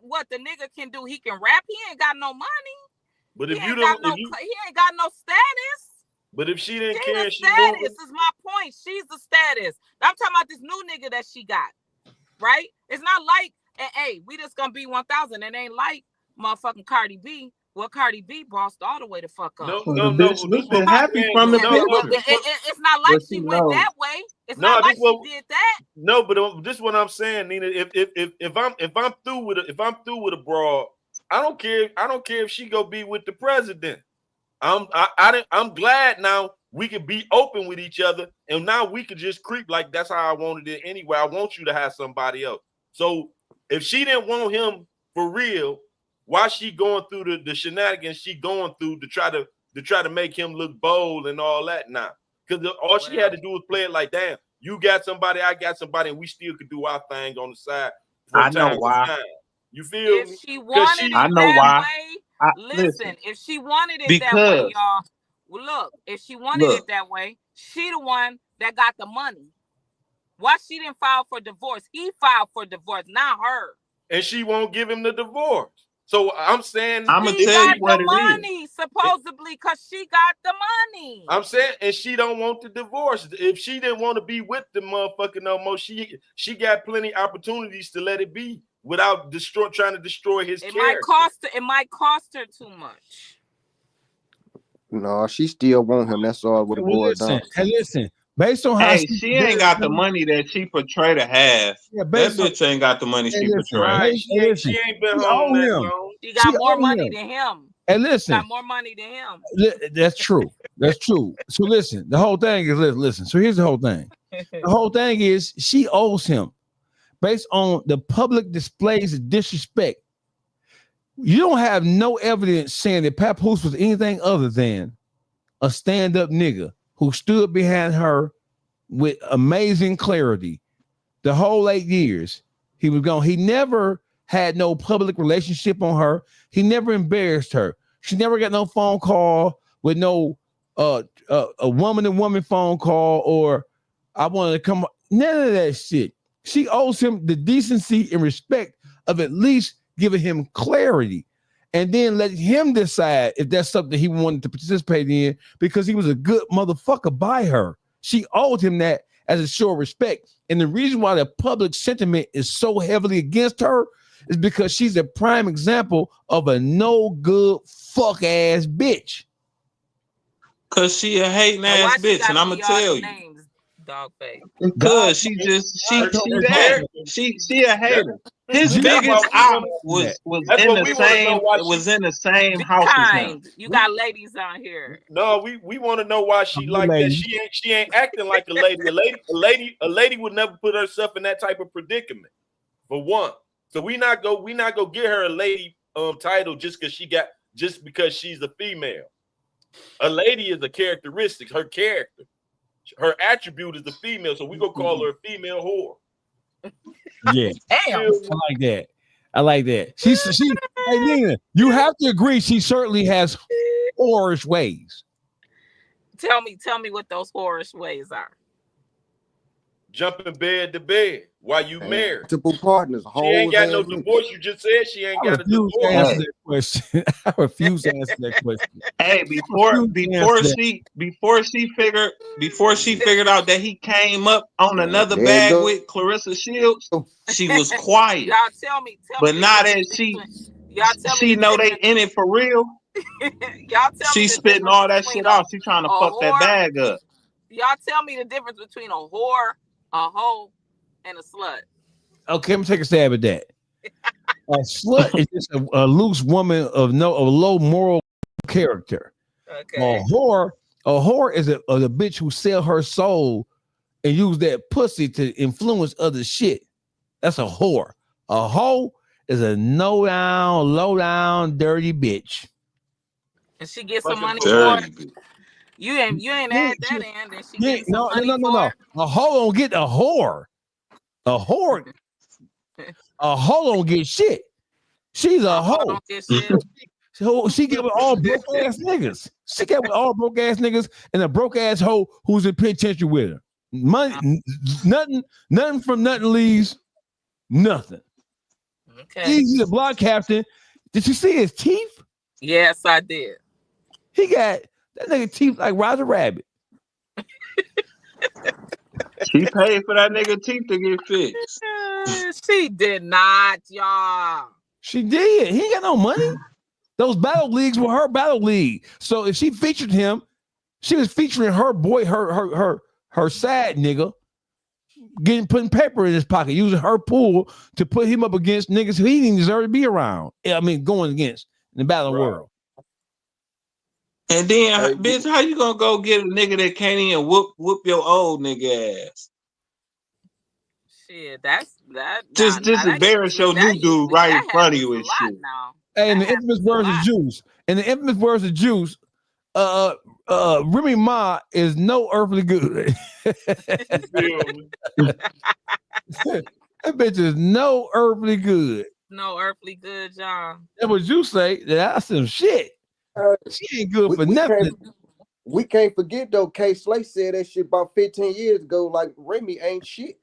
What the nigga can do? He can rap. He ain't got no money. But if he ain't got no status. But if she didn't care, status is my point. She's the status. I'm talking about this new nigga that she got. Right? It's not like, hey, we just gonna be 1,000. It ain't like motherfucking Cardi B. Well, Cardi B bossed all the way to fuck up. No. Bitch been happy from the picture. It's not like she went that way. It's not like she did that. No, but this is what I'm saying, Nina. If I'm through with a broad, I don't care if she go be with the president. I'm glad now we can be open with each other, and now we can just creep like that's how I wanted it anyway. I want you to have somebody else. So if she didn't want him for real, why she going through the shenanigans she going through to try to make him look bold and all that now? Because all she had to do was play it like, damn, you got somebody, I got somebody, and we still could do our thing on the side. I know why. You feel if me? She wanted it I know that why. way. Listen, if she wanted it that way, y'all. Well, look, if she wanted it that way, she the one that got the money. Why she didn't file for divorce? He filed for divorce, not her. And she won't give him the divorce. So I'm saying I'm gonna tell you what the money, supposedly, because she got the money. I'm saying, and she don't want the divorce. If she didn't want to be with the motherfucker no more, she got plenty opportunities to let it be without trying to destroy his character. It might cost her too much. No, she still want him. That's all what it boils down. Hey, listen. Based on how she ain't got the money that she portrayed to have. Yeah, that bitch ain't got the money she portrayed. She ain't been home that long. She got more money than him. And listen, got more money than him. That's true. That's true. So listen, the whole thing is listen. So here's the whole thing. The whole thing is she owes him based on the public displays of disrespect. You don't have no evidence saying that Papoose was anything other than a stand-up nigga who stood behind her with amazing clarity. The whole 8 years he was gone. He never had no public relationship on her. He never embarrassed her. She never got no phone call with no a woman-to-woman phone call or I wanted to come. None of that shit. She owes him the decency and respect of at least giving him clarity and then let him decide if that's something he wanted to participate in because he was a good motherfucker by her. She owed him that as a show of respect. And the reason why the public sentiment is so heavily against her is because she's a prime example of a no good fuck ass bitch. Cause she a hating ass bitch, and I'm gonna tell you. Names, dog face. Cause she a hater. His biggest out was in the same house as him. You got ladies on here. No, we want to know why she like that. She ain't acting like a lady. A lady would never put herself in that type of predicament. For one. So we not go get her a lady title just because she's a female. A lady is a characteristic, her character. Her attribute is the female, so we go call her a female whore. Yeah, damn. I like that. She. Hey, Nina, you have to agree. She certainly has whorish ways. Tell me what those whorish ways are. Jumping bed to bed while you married. Multiple partners. She ain't got no divorce. You just said she ain't got a divorce. I refuse to answer that question. Hey, before she figured out that he came up on another bag with Clarissa Shields, she was quiet. Y'all tell me. But now that she know they in it for real, y'all tell she spitting all that shit out. She trying to fuck that bag up. Y'all tell me the difference between a whore, a hoe, and a slut. Okay, let me take a stab at that. A slut is just a loose woman of low moral character. Okay. A whore is a bitch who sell her soul and use that pussy to influence other shit. That's a whore. A hoe is a low down, dirty bitch. And she gets some money for it. You ain't add that in. Then she gets some money for it. A hoe don't get a whore. A whore don't get shit. She's a hoe. So she get with all broke ass niggas. She get with all broke ass niggas and a broke ass hoe who's in penitentiary with her. Money, nothing from nothing leaves nothing. Okay. He's a block captain. Did you see his teeth? Yes, I did. He got that nigga teeth like Roger Rabbit. She paid for that nigga teeth to get fixed. She did not, y'all. She did. He ain't got no money. Those battle leagues were her battle league. So if she featured him, she was featuring her boy, her sad nigga, putting paper in his pocket, using her pool to put him up against niggas who he didn't deserve to be around. I mean, going against in the battle world. And then, bitch, how you gonna go get a nigga that can't even whoop your old nigga ass? Shit, that's that. Just embarrass your new dude right in front of you and shit. Hey, in the infamous words of Juice, Remy Ma is no earthly good. That bitch is no earthly good. No earthly good, John. That's what you say. That's some shit. She ain't good for nothing. We can't forget though. K Slay said that shit about 15 years ago. Like Remy ain't shit.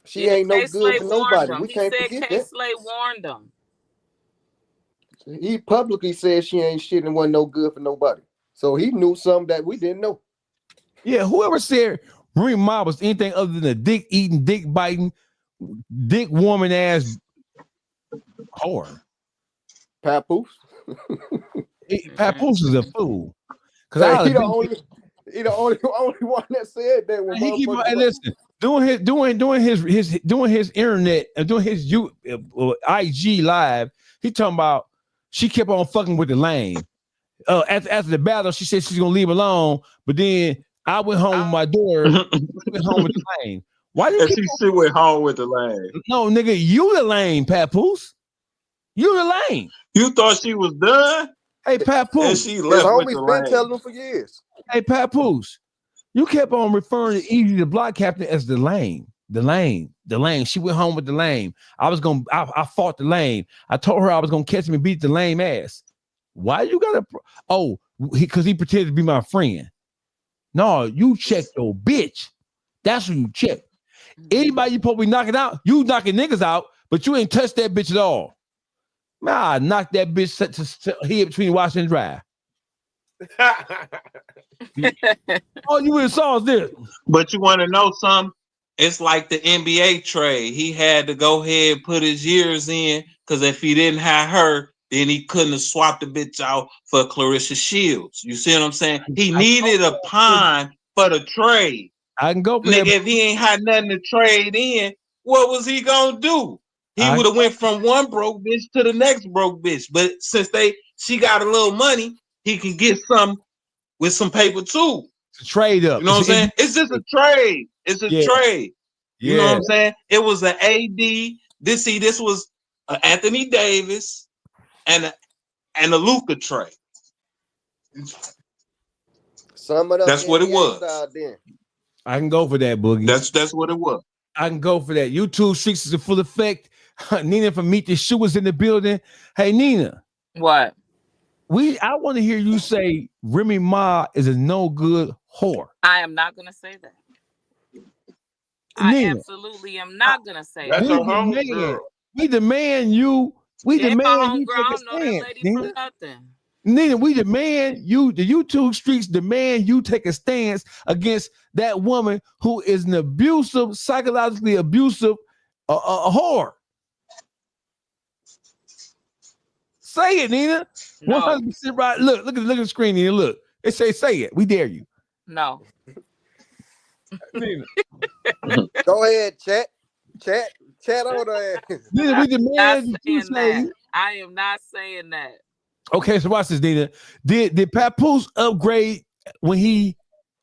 She ain't no good for nobody. We can't forget that. K Slay warned them. He publicly said she ain't shit and wasn't no good for nobody. So he knew something that we didn't know. Yeah, whoever said Remy Ma was anything other than a dick eating, dick biting, dick warming ass whore. Papoose. Papoose is a fool. Because he the only one that said that. When he keep on, listen, doing his internet and doing his IG live. He talking about she kept on fucking with the lane. After the battle, she said she's gonna leave alone, but then I went home with my daughter. Went home with the lane. Why did she went home with the lane? No, nigga, you the lane, Papoose. You the lane. You thought she was done? Hey, Papoose. And she left with the lane. Been telling him for years. Hey, Papoose. You kept on referring to Easy the Block Captain as the lane. The lane. She went home with the lane. I fought the lane. I told her I was gonna catch him and beat the lame ass. Why you gotta? Because he pretended to be my friend. No, you check your bitch. That's who you check. Anybody you probably knocking out, you knocking niggas out, but you ain't touched that bitch at all. Nah, knock that bitch to here between Washington Drive. All you really saw is this. But you want to know something? It's like the NBA trade. He had to go ahead and put his years in because if he didn't have her, then he couldn't have swapped the bitch out for Clarissa Shields. You see what I'm saying? He needed a pine for the trade. I can go for nigga, if he ain't had nothing to trade in, what was he gonna do? He would have went from one broke bitch to the next broke bitch. But since she got a little money, he can get some with some paper too. To trade up. You know what I'm saying? It's just a trade. It's a trade. You know what I'm saying? It was an AD. This was Anthony Davis and a Luka trade. That's what it was. I can go for that, Boogie. That's what it was. I can go for that. YouTube Streets is in full effect. Nina from Meet the Shoe was in the building. Hey, Nina. What? I want to hear you say Remy Ma is a no good whore. I am not going to say that. Nina, I absolutely am not going to say that's that. a home girl. We demand you. We demand you take a stand. Nina. Nina, we demand you, the YouTube streets demand you take a stance against that woman who is an abusive, psychologically abusive a whore. Say it, Nina. 100% right. Look at the screen, Nina. Look. It say it. We dare you. No. Nina. Go ahead, chat on there. Nina, we demand you say. I am not saying that. Okay, so watch this, Nina. Did Papoose upgrade when he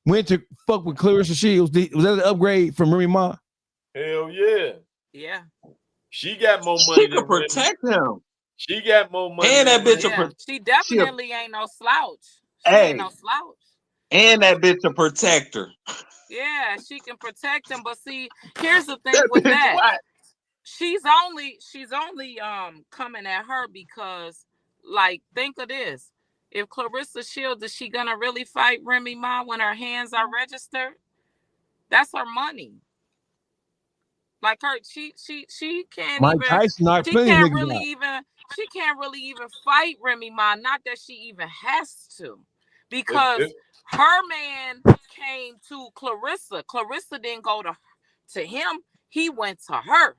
went to fuck with Clarissa Shields? Was that an upgrade from Remy Ma? Hell yeah. Yeah. She got more money. She could protect him. She got more money. And that bitch she definitely ain't no slouch. She ain't no slouch. And that bitch a protector. Yeah, she can protect him. But see, here's the thing with that. What? She's only coming at her because, like, think of this. If Clarissa Shields, is she gonna really fight Remy Ma when her hands are registered? That's her money. Like her, she can't Mike even. Tyson, She can't really even fight Remy Ma. Not that she even has to, because her man came to Clarissa. Clarissa didn't go to him. He went to her.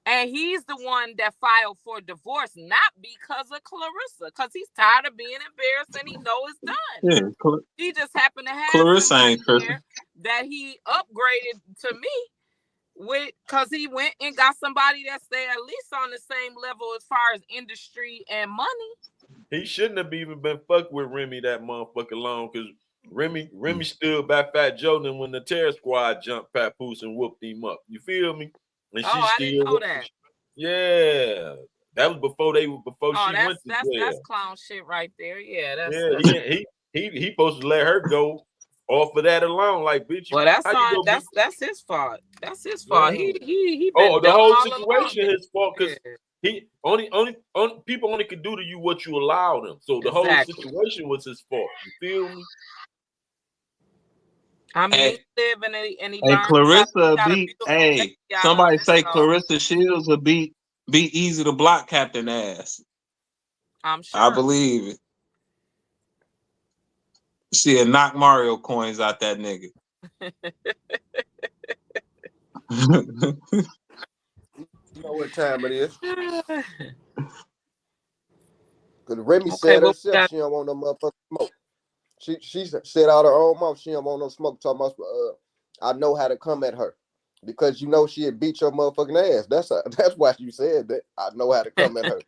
And he's the one that filed for divorce, not because of Clarissa, because he's tired of being embarrassed and he knows it's done. Yeah, He just happened to have Clarissa somebody ain't tripping. there that he upgraded to me with, because he went and got somebody that stay at least on the same level as far as industry and money. He shouldn't have even been fucked with Remy that motherfucking long, because Remy stood by Fat Joe, and when the Terror Squad jumped Papoose and whooped him up. You feel me? And she I didn't know that. Yeah, that was before she went to that's jail. clown shit right there. Yeah, that's he supposed to let her go off of that alone. Like, bitch, well, that's his fault. That's his fault. Yeah. He been the whole all situation along. his fault, because he only people only could do to you what you allow them. So the whole Exactly. situation was his fault. You feel me? I mean, he live and he Hey, learned. Clarissa beat. Hey, somebody say Clarissa Shields will beat Easy to Block Captain ass. I'm sure. I believe it. She'll knock Mario coins out that nigga. You know what time it is? Because Remy said herself she don't want no motherfucking smoke. She said out her own mouth she don't want no smoke. Talking about I know how to come at her, because you know she'd beat your motherfucking ass. That's why you said that. I know how to come at her.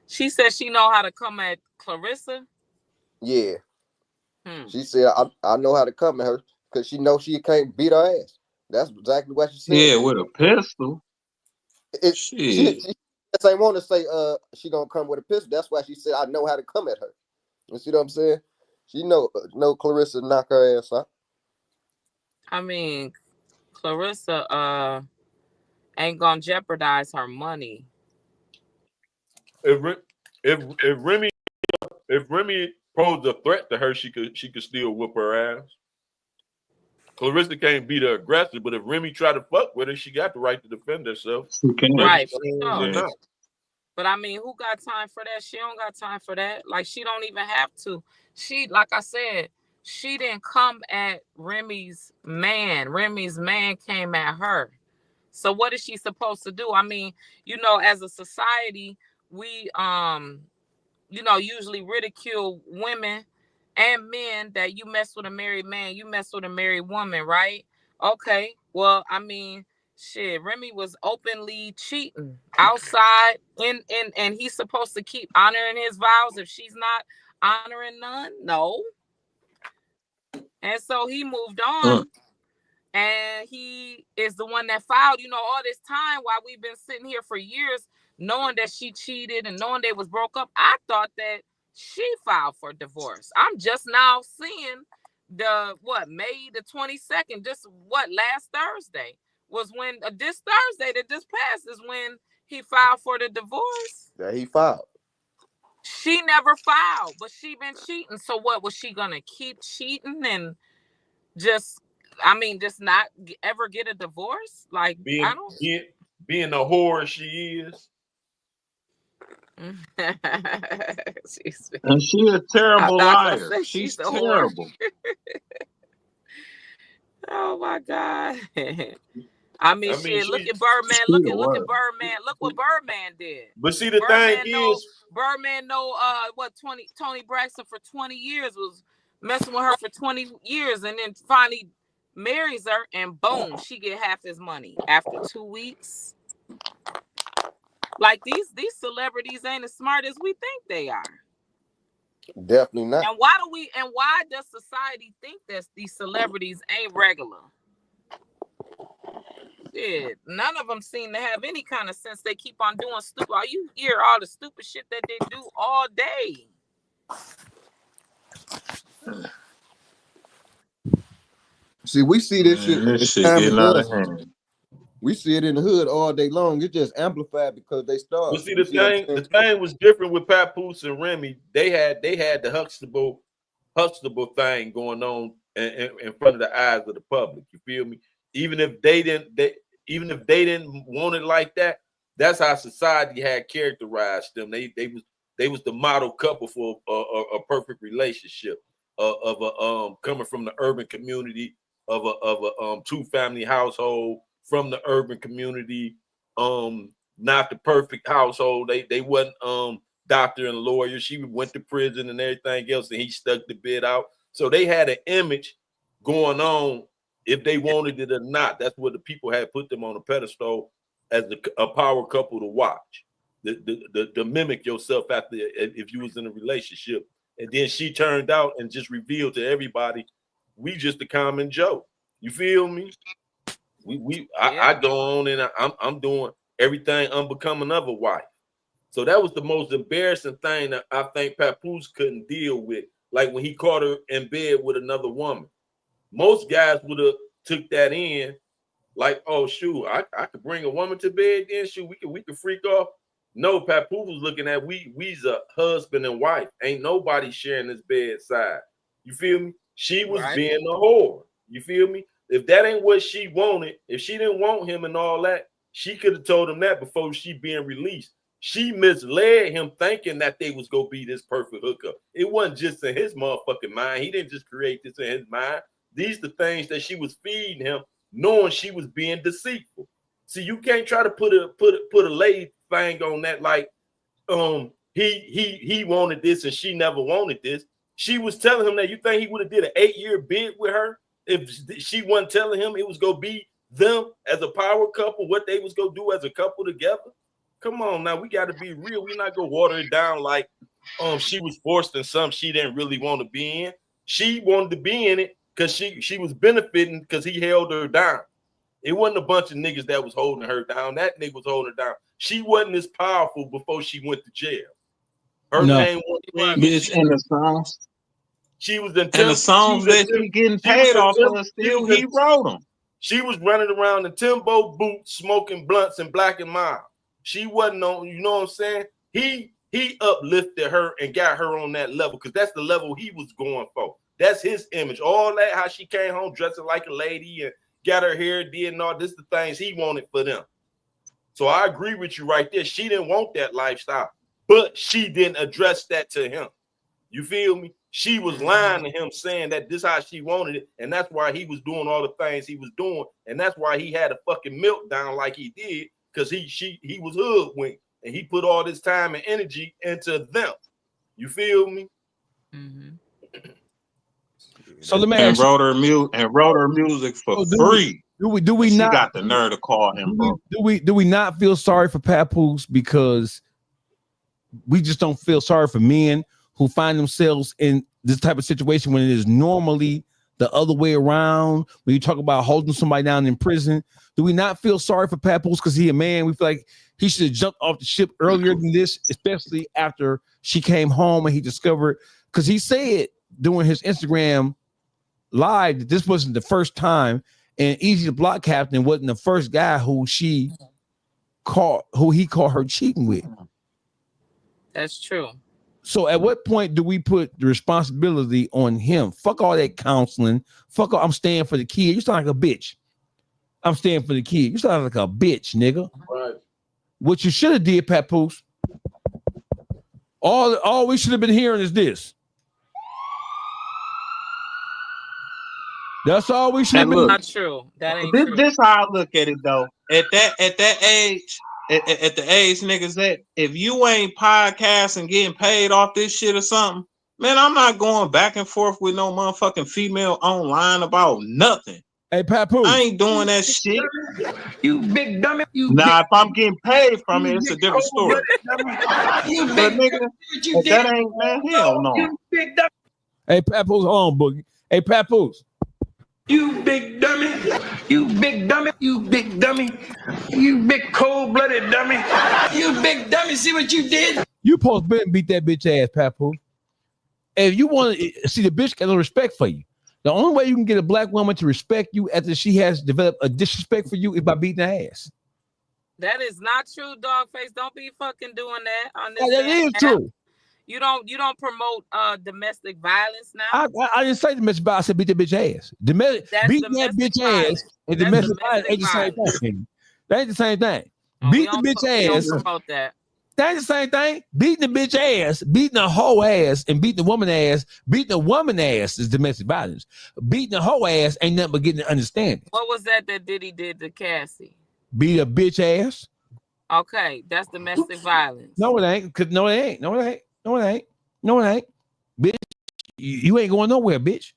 She said she know how to come at Clarissa. Yeah. She said I know how to come at her because she knows she can't beat her ass. That's exactly what she said. Yeah, with a pistol. She ain't want to say she gonna come with a pistol. That's why she said I know how to come at her. You see what I'm saying? She know Clarissa knock her ass out. I mean, Clarissa ain't gonna jeopardize her money. If Remy posed a threat to her, she could still whoop her ass. Clarissa can't beat her aggressor, but if Remy try to fuck with her, she got the right to defend herself. Right. Not. But I mean, who got time for that? She don't got time for that. Like, she don't even have to. She, like I said, she didn't come at Remy's man. Remy's man came at her. So what is she supposed to do? I mean, you know, as a society, we usually ridicule women and men that you mess with a married man, you mess with a married woman, right? Okay. Well, I mean, shit, Remy was openly cheating outside and he's supposed to keep honoring his vows if she's not honoring none. No. And so he moved on. And he is the one that filed, all this time while we've been sitting here for years, knowing that she cheated and knowing they was broke up. I thought that she filed for divorce. I'm just now seeing May the 22nd, last Thursday was when this Thursday that just passed is when he filed for the divorce. Yeah, he filed. She never filed, but she been cheating. So what, was she gonna keep cheating and just not ever get a divorce? Like, being a whore she is. And she a terrible liar. She's terrible. Oh my God. I mean, shit, look at Birdman. Look at Birdman. Look what Birdman did. But see, the thing is, Birdman Tony Braxton for 20 years was messing with her for 20 years, and then finally marries her, and boom, she get half his money after 2 weeks. Like, these celebrities ain't as smart as we think they are. Definitely not. And why does society think that these celebrities ain't regular? Yeah, none of them seem to have any kind of sense. They keep on doing stupid. You hear all the stupid shit that they do all day. See, we see this shit. This shit getting out of hand. We see it in the hood all day long. It's just amplified because they start. But see, the thing was different with Papoose and Remy. They had the Huxtable thing going on in front of the eyes of the public. You feel me? Even if they didn't want it like that, that's how society had characterized them. They was the model couple for a perfect relationship of coming from the urban community of a 2-family household, from the urban community, not the perfect household. They wasn't doctor and lawyer. She went to prison and everything else, and he stuck the bid out. So they had an image going on, if they wanted it or not. That's what the people had put them on a pedestal as a power couple to watch, the mimic yourself after if you was in a relationship. And then she turned out and just revealed to everybody, we just a common Joe. You feel me? I go on and I'm doing everything unbecoming of a wife. So that was the most embarrassing thing that I think Papoose couldn't deal with. Like when he caught her in bed with another woman. Most guys would have took that in, like, oh shoot, I could bring a woman to bed, then shoot, we could freak off. No, Papoose was looking at we's a husband and wife. Ain't nobody sharing this bedside. You feel me? She was being a whore. You feel me? If that ain't what she wanted, if she didn't want him and all that, she could have told him that before she being released. She misled him thinking that they was gonna be this perfect hookup. It wasn't just in his motherfucking mind. He didn't just create this in his mind. These the things that she was feeding him, knowing she was being deceitful. See, you can't try to put a lay thing on that like he wanted this and she never wanted this. She was telling him that. You think he would have did an 8-year bid with her if she wasn't telling him it was gonna be them as a power couple, what they was gonna do as a couple together? Come on now, we got to be real. We're not gonna water it down like she was forced in something she didn't really want to be in. She wanted to be in it because she was benefiting because he held her down. It wasn't a bunch of niggas that was holding her down. That nigga was holding her down. She wasn't as powerful before she went to jail. Her name was bitch in the songs. She was in and the songs that she getting paid off of, still he wrote them. She was running around in Timbo boots, smoking blunts and Black and Mild. She wasn't on, you know what I'm saying? He uplifted her and got her on that level because that's the level he was going for. That's his image. All that, how she came home dressing like a lady and got her hair did and all this, the things he wanted for them. So I agree with you right there. She didn't want that lifestyle, but she didn't address that to him. You feel me? She was lying to him, saying that this is how she wanted it, and that's why he was doing all the things he was doing, and that's why he had a fucking meltdown like he did, because he was hoodwinked, and he put all this time and energy into them. You feel me? Mm-hmm. So let me ask you, wrote her music for free. Do we not got the nerve to call him, bro? Do we not feel sorry for Papoose because we just don't feel sorry for men who find themselves in this type of situation when it is normally the other way around? When you talk about holding somebody down in prison, do we not feel sorry for Papoose because he a man? We feel like he should have jumped off the ship earlier than this, especially after she came home and he discovered, because he said during his Instagram live that this wasn't the first time, and Easy the Block Captain wasn't the first guy who he caught her cheating with. That's true. So at what point do we put the responsibility on him? Fuck all that counseling. Fuck all, I'm staying for the kid. You sound like a bitch. I'm staying for the kid. You sound like a bitch, nigga. Right. What you should have did, Papoose. All we should have been hearing is this. That's all we should have been. Not true. That ain't this, true. This how I look at it though. At that age, at the age niggas that, if you ain't podcasting getting paid off this shit or something, man, I'm not going back and forth with no motherfucking female online about nothing. Hey, Papoose, I ain't doing that shit. You big dummy. If I'm getting paid from it, it's a different story. But nigga, if that ain't, man, hell no. You big dummy. Hey, Papoose, hold on, Boogie. Hey, Papoose. You big dummy. You big dummy. You big dummy. You big cold-blooded dummy. You big dummy. See what you did? You supposed to beat that bitch ass, Papoose. If you want to see, the bitch got no respect for you. The only way you can get a black woman to respect you after she has developed a disrespect for you is by beating her ass. That is not true, Dogface. Don't be fucking doing that on this. That is true. You don't promote domestic violence now. I didn't say domestic violence. I said beat that bitch ass. Beat that bitch ass and domestic violence ain't the same thing. That ain't the same thing. Beat the bitch ass. Don't promote that. That ain't the same thing. Beating the bitch ass, beating a hoe ass, and beating the woman ass. Beating a woman ass is domestic violence. Beating a hoe ass ain't nothing but getting an understanding. What was that Diddy did to Cassie? Beat a bitch ass. Okay, that's domestic violence. No, it ain't. No, it ain't. No, it ain't. No, it ain't. No, it ain't. Bitch, you ain't going nowhere, bitch.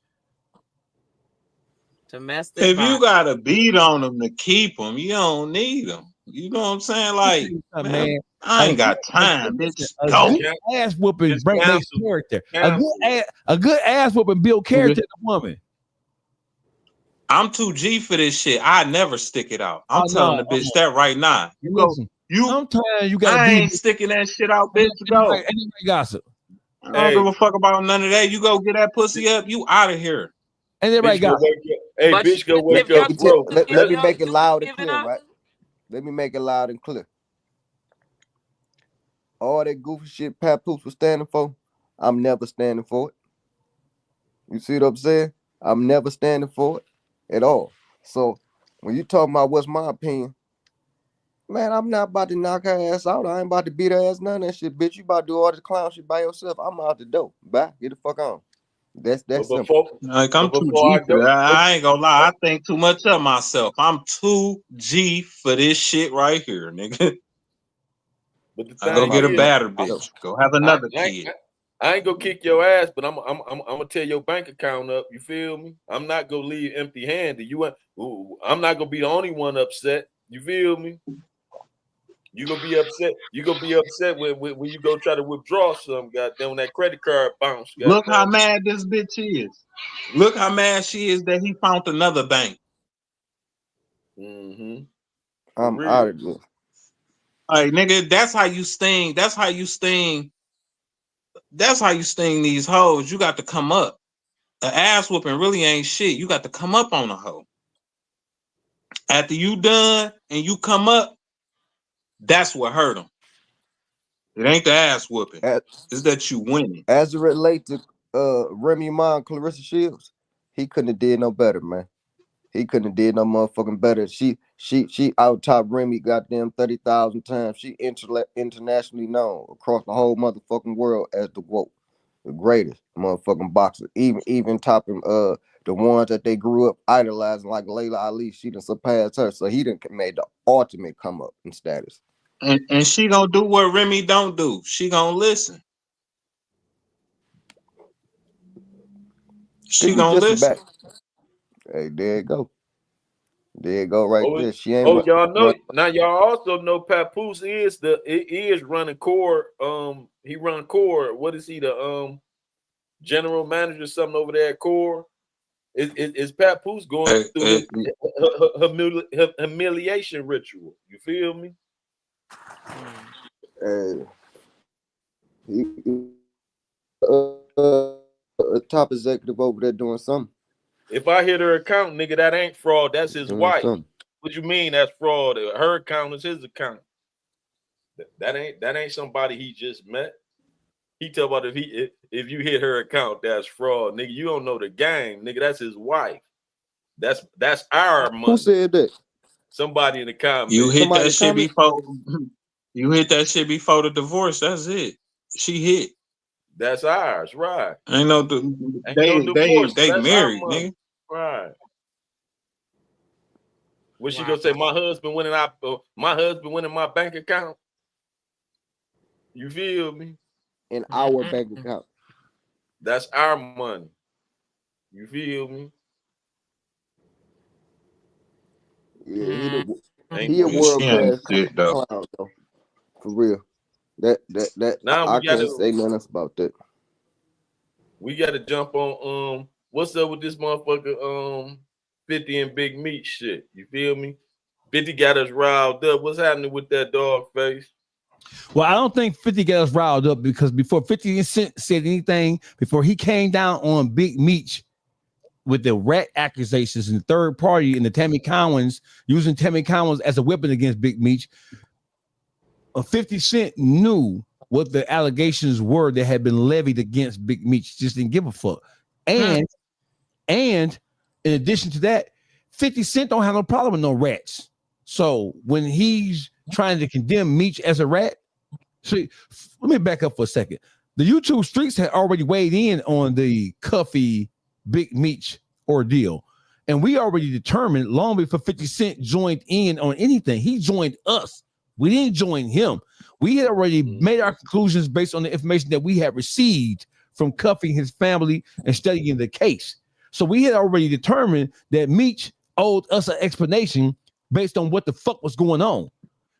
Domestic If violence. you got to beat on them to keep them, you don't need them. You know what I'm saying? Like, man, I ain't got time, bitch. Go. Good ass whooping Just break cancel. character. Cancel. A good ass whooping build character in a woman. I'm too G for this shit. I never stick it out. I'm Oh, telling no, the bitch that right now. You go. Listen, You. sometimes you gotta I be. ain't sticking that shit out, bitch. Go. Anybody gossip. I don't give a fuck about none of that. You go get that pussy up. You out of here. And everybody Bitch, go gossip. wake up. Hey, But bitch, go if wake your up, bro. Let me make it loud and give it clear, up. right? Let me make it loud and clear. All that goofy shit Papoose was standing for, I'm never standing for it. You see what I'm saying? I'm never standing for it at all. So when you talking about what's my opinion, man, I'm not about to knock her ass out. I ain't about to beat her ass, none of that shit. Bitch, you about to do all this clown shit by yourself. I'm out the door. Bye. Get the fuck on. That's simple. Like, I'm too G for that. I ain't gonna lie. I think too much of myself. I'm too G for this shit right here, nigga. But the I go thing get a is, better bitch. Go have another kid. I ain't gonna kick your ass, but I'm gonna tear your bank account up. You feel me? I'm not gonna leave empty-handed. I'm not gonna be the only one upset. You feel me? You gonna be upset. You gonna be upset when you go try to withdraw some. Goddamn, when that credit card bounce. Look how goddamn. mad this bitch is. Look how mad she is that he found another bank. Mm-hmm. I'm out of this. Like, nigga, that's how you sting. That's how you sting. That's how you sting these hoes. You got to come up. An ass whooping really ain't shit. You got to come up on a hoe. After you done and you come up, that's what hurt them. It ain't the ass whooping. It's that you winning. As it relates to Remy Ma and Clarissa Shields, he couldn't have did no better, man. He couldn't have did no motherfucking better. She out top Remy goddamn 30,000 times. She internationally known across the whole motherfucking world as the greatest motherfucking boxer. Even topping the ones that they grew up idolizing like Layla Ali. She done surpassed her. So he done made the ultimate come up in status. And she gonna do what Remy don't do. She gonna listen. She gonna listen. Hey, there you go. There you go, right there. She ain't. Y'all know now. Y'all also know Papoose is running core. He run core. What is he? The general manager, something over there at core. Is Papoose going through his humiliation ritual? You feel me? He top executive over there doing something. If I hit her account, nigga, that ain't fraud. That's his wife. Something. What you mean that's fraud? Her account is his account. That ain't somebody he just met. He tell about if you hit her account, that's fraud, nigga. You don't know the game, nigga. That's his wife. That's our money. Who said that? Somebody in the comments. You hit that shit before. You hit that shit before the divorce. That's it. She hit. That's ours, right? Ain't no divorce. They That's married, our money. nigga. Right. What she gonna say? My husband went in my bank account. You feel me? In our bank account. That's our money. You feel me? Yeah, he a world class clown though. For real. That now I can't say nothing else about that. We gotta jump on what's up with this motherfucker 50 and Big Meat shit. You feel me? 50 got us riled up. What's happening with that dog face? Well, I don't think 50 got us riled up because before 50 Cent said anything, before he came down on Big Meech with the rat accusations and the third party and the Tammy Collins, using Tammy Collins as a weapon against Big Meech, 50 Cent knew what the allegations were that had been levied against Big Meech. Just didn't give a fuck. And in addition to that, 50 Cent don't have no problem with no rats. So when he's trying to condemn Meech as a rat, See, let me back up for a second. The YouTube streets had already weighed in on the Cuffy Big Meech ordeal. And we already determined long before 50 Cent joined in on anything. He joined us. We didn't join him. We had already made our conclusions based on the information that we had received from Cuffy and his family and studying the case. So we had already determined that Meech owed us an explanation based on what the fuck was going on.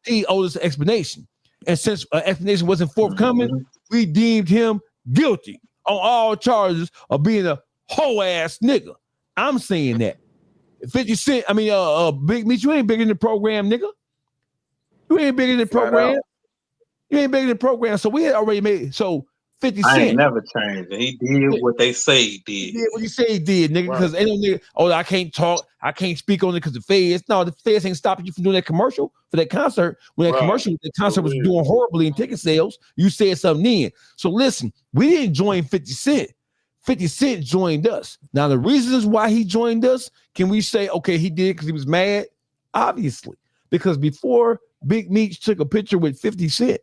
He owed us an explanation. And since an explanation wasn't forthcoming, we deemed him guilty on all charges of being a whole ass nigga. I'm saying that. 50 Cent, Big Meech, you ain't bigger than the program, nigga. You ain't bigger than the program. You ain't bigger than the program. So we had already made, so 50 Cent. I ain't never changed. He did what they say he did. He did what he say he did, nigga. Because ain't no nigga, I can't talk, I can't speak on it because the feds. No, the feds ain't stopping you from doing that commercial for that concert. When that the concert was doing horribly in ticket sales, you said something then. So listen, we didn't join 50 Cent. 50 Cent joined us. Now, the reasons why he joined us, can we say, okay, he did because he was mad? Obviously. Because before Big Meech took a picture with 50 Cent,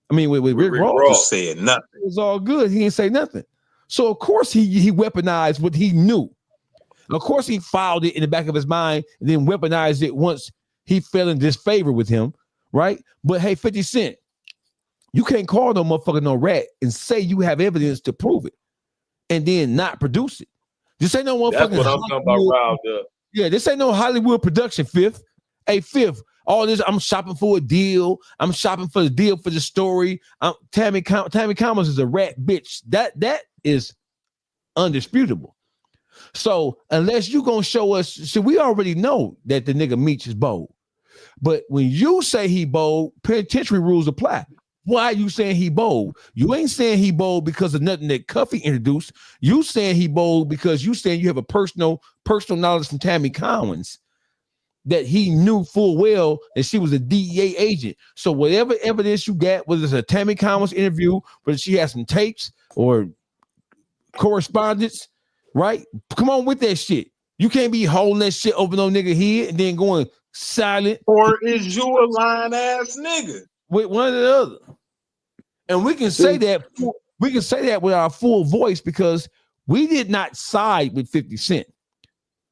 with Rick Ross, said nothing. It was all good. He didn't say nothing. So, of course, he weaponized what he knew. Of course, he filed it in the back of his mind and then weaponized it once he fell in disfavor with him, right? But, hey, 50 Cent, you can't call no motherfucker no rat and say you have evidence to prove it and then not produce it. This ain't no motherfucking. That's what I'm talking about, riled up. Yeah, this ain't no Hollywood production, Fifth. Hey, Fifth, all this, I'm shopping for a deal. I'm shopping for the deal for the story. Tammy Thomas is a rat bitch. That is undisputable. So unless you gonna show us, see, we already know that the nigga Meech is bold. But when you say he bold, penitentiary rules apply. Why are you saying he bold? You ain't saying he bold because of nothing that Cuffy introduced. You saying he bold because you saying you have a personal knowledge from Tammy Collins that he knew full well that she was a DEA agent. So whatever evidence you got, whether it's a Tammy Collins interview, whether she has some tapes or correspondence, right? Come on with that shit. You can't be holding that shit over no nigga head and then going silent. Or is you a lying ass nigga? With one or the other. And we can say that with our full voice because we did not side with 50 Cent.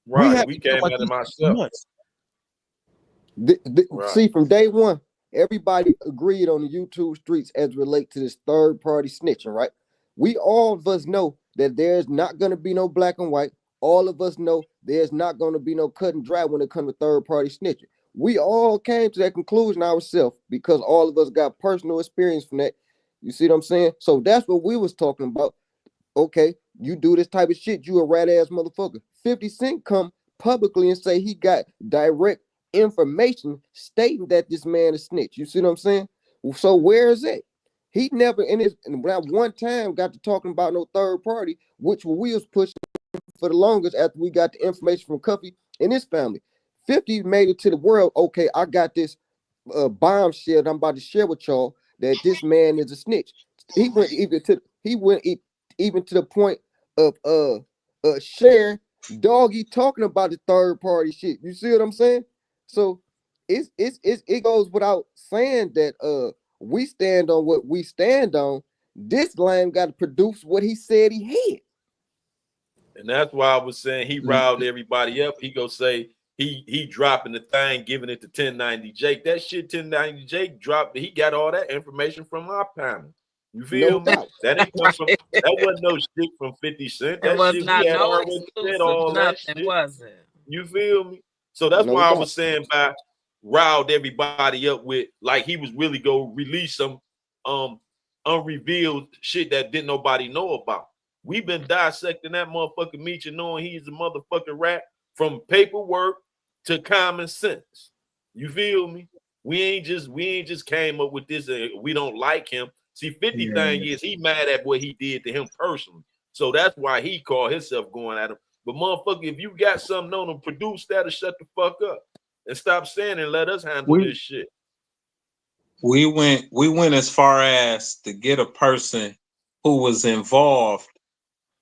Right. We came out of myself. See, from day one, everybody agreed on the YouTube streets as relate to this third party snitching, right? We all of us know that there's not going to be no black and white. All of us know there's not going to be no cut and dry when it comes to third party snitching. We all came to that conclusion ourselves because all of us got personal experience from that. You see what I'm saying? So that's what we was talking about. Okay, you do this type of shit, you a rat ass motherfucker. 50 Cent come publicly and say he got direct information stating that this man is snitch. You see what I'm saying? So where is it? He never not one time got to talking about no third party, which we was pushing for the longest after we got the information from Cuffy and his family. 50 made it to the world. Okay, I got this bombshell that I'm about to share with y'all that this man is a snitch. He went even to the point of sharing Doggy talking about the third party shit. You see what I'm saying? So it goes without saying that we stand on what we stand on. This lame got to produce what he said he had. And that's why I was saying he riled everybody up. He go say he dropping the thing, giving it to 1090 Jake. That shit 1090 Jake dropped. He got all that information from our panel. You feel me? That ain't come from. That wasn't no shit from 50 Cent. That was shit not we had no already said all that shit. Was it? You feel me? So that's why I was saying by riled everybody up with like he was really go release some unrevealed shit that didn't nobody know about. We've been dissecting that motherfucker Meech and knowing he's a motherfucking rat from paperwork to common sense. You feel me? We ain't just came up with this. We don't like him. See, 50 thing is he mad at what he did to him personally. So that's why he called himself going at him. But motherfucker, if you got something on him, produce that or shut the fuck up and stop saying and let us handle this shit. We went as far as to get a person who was involved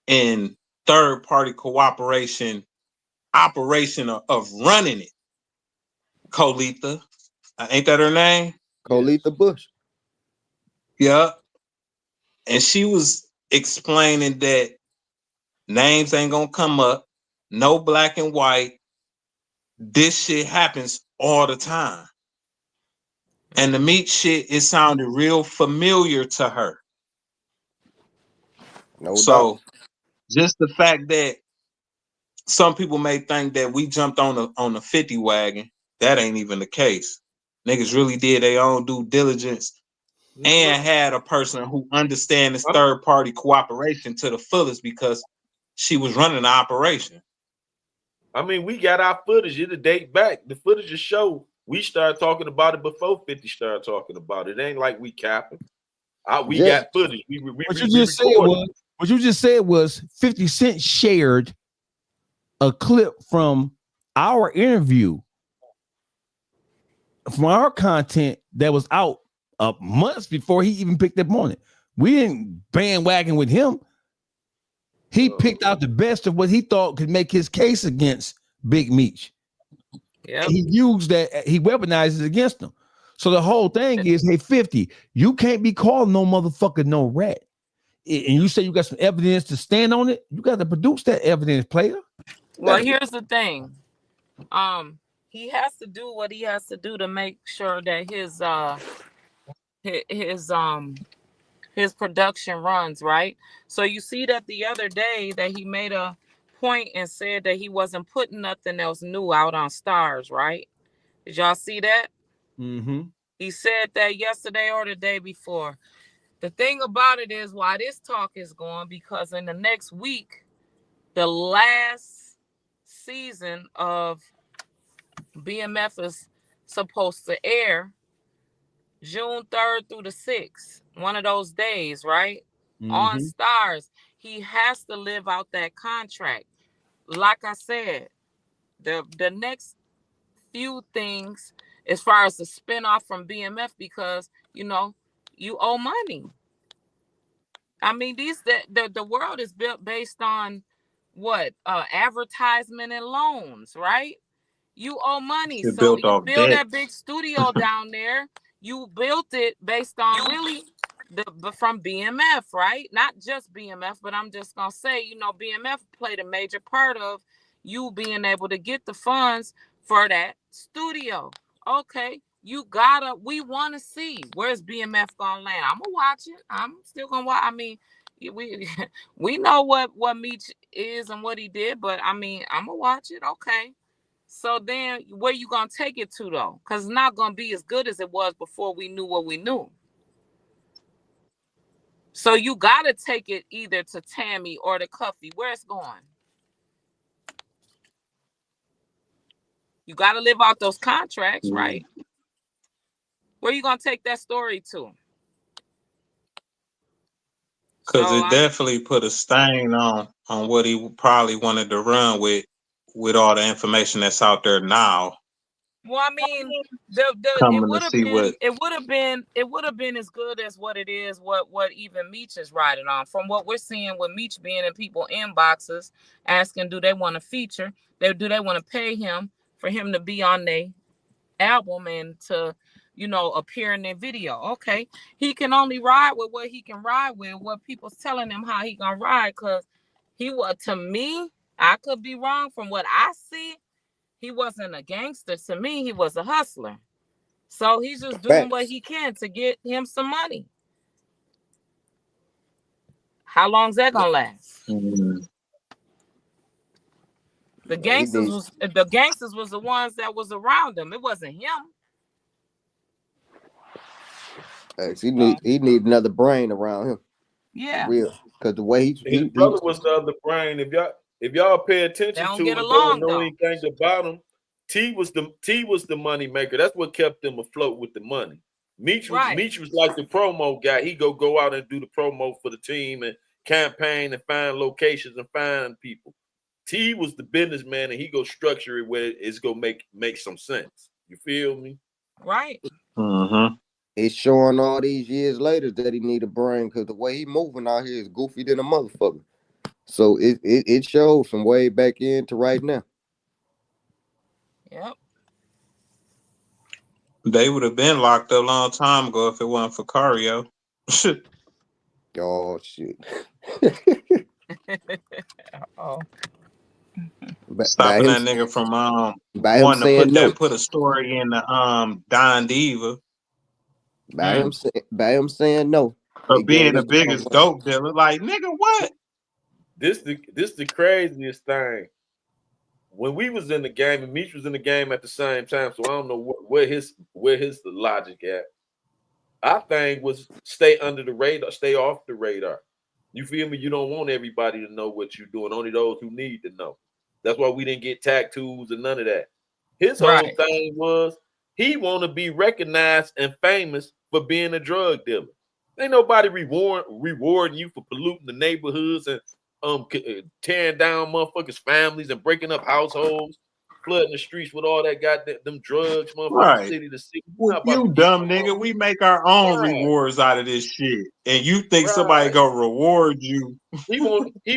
in third party cooperation operation of running it. Colita, ain't that her name? Colita Bush. Yeah. And she was explaining that names ain't gonna come up, no black and white. This shit happens all the time. And the Meech shit, it sounded real familiar to her. No So doubt. just the fact that some people may think that we jumped on the 50 wagon, that ain't even the case. Niggas really did their own due diligence and had a person who understands third party cooperation to the fullest because she was running the operation. I mean, we got our footage. It'll date back. The footage will show we started talking about it before 50 started talking about it. It ain't like we capping. We got footage. What you just said was 50 Cent shared a clip from our interview, from our content that was out months before he even picked up on it. We didn't bandwagon with him. He picked out the best of what he thought could make his case against Big Meech. Yep. He used that, he weaponized it against him. So the whole thing is, hey, 50, you can't be called no motherfucker, no rat. And you say you got some evidence to stand on it, you got to produce that evidence, player. Well, here's the thing. He has to do what he has to do to make sure that his production runs, right? So you see that the other day that he made a point and said that he wasn't putting nothing else new out on Stars, right? Did y'all see that? Mm-hmm. He said that yesterday or the day before. The thing about it is why this talk is going, because in the next week, the last season of BMF is supposed to air June 3rd through the 6th, one of those days, right? On Stars. He has to live out that contract. Like I said, the next few things as far as the spinoff from BMF, because you owe money. I mean, the world is built based on what? Advertisement and loans, right? You owe money. It So built you off build debt. that big studio down there. You built it based on really from BMF, right? Not just BMF, but I'm just gonna say, BMF played a major part of you being able to get the funds for that studio. Okay, we want to see where's BMF gonna land. I'm gonna watch it. I'm still gonna watch. I mean, we know what Meech is and what he did, but I mean, I'm gonna watch it. Okay. So then where you gonna take it to though? Because it's not gonna be as good as it was before we knew what we knew. So you gotta take it either to Tammy or to Cuffy. Where it's going? You gotta live out those contracts, right? Where you gonna take that story to? Because it definitely put a stain on what he probably wanted to run with all the information that's out there now. Well, I mean, it would have been as good as what it is, what even Meech is riding on. From what we're seeing with Meech being in people inboxes asking, do they want to feature? Do they want to pay him for him to be on their album and to, appear in their video? Okay, he can only ride with what he can ride with, what people's telling him how he gonna ride. Because to me, I could be wrong from what I see. He wasn't a gangster. To me, he was a hustler. So he's just doing what he can to get him some money. How long's that gonna last? The gangsters was the ones that was around him. It wasn't him. He need another brain around him. Yeah, real. Because the way his brother was the other brain. If y'all pay attention to it, don't know anything about him. T was the money maker. That's what kept them afloat with the money. Meech was like the promo guy. He go out and do the promo for the team and campaign and find locations and find people. T was the businessman, and he go structure it where it's gonna make some sense. You feel me? Right. It's showing all these years later that he need a brain, because the way he moving out here is goofy than a motherfucker. So it shows from way back in to right now. Yep. They would have been locked up a long time ago if it wasn't for Cario. Oh shit. Oh. Stopping that nigga from by him wanting to saying no. put a story in the Don Diva. By him saying no. Or being the biggest dope dealer. Like, nigga, what? This the craziest thing. When we was in the game, and Meech was in the game at the same time, so I don't know where his logic at. Our thing was stay under the radar, stay off the radar. You feel me? You don't want everybody to know what you're doing, only those who need to know. That's why we didn't get tattoos and none of that. His whole thing was he want to be recognized and famous for being a drug dealer. Ain't nobody rewarding you for polluting the neighborhoods and tearing down motherfuckers' families and breaking up households, flooding the streets with all that goddamn them drugs, motherfuckers, Right. city to city. You dumb nigga. We make our own rewards out of this shit. And you think somebody gonna reward you. He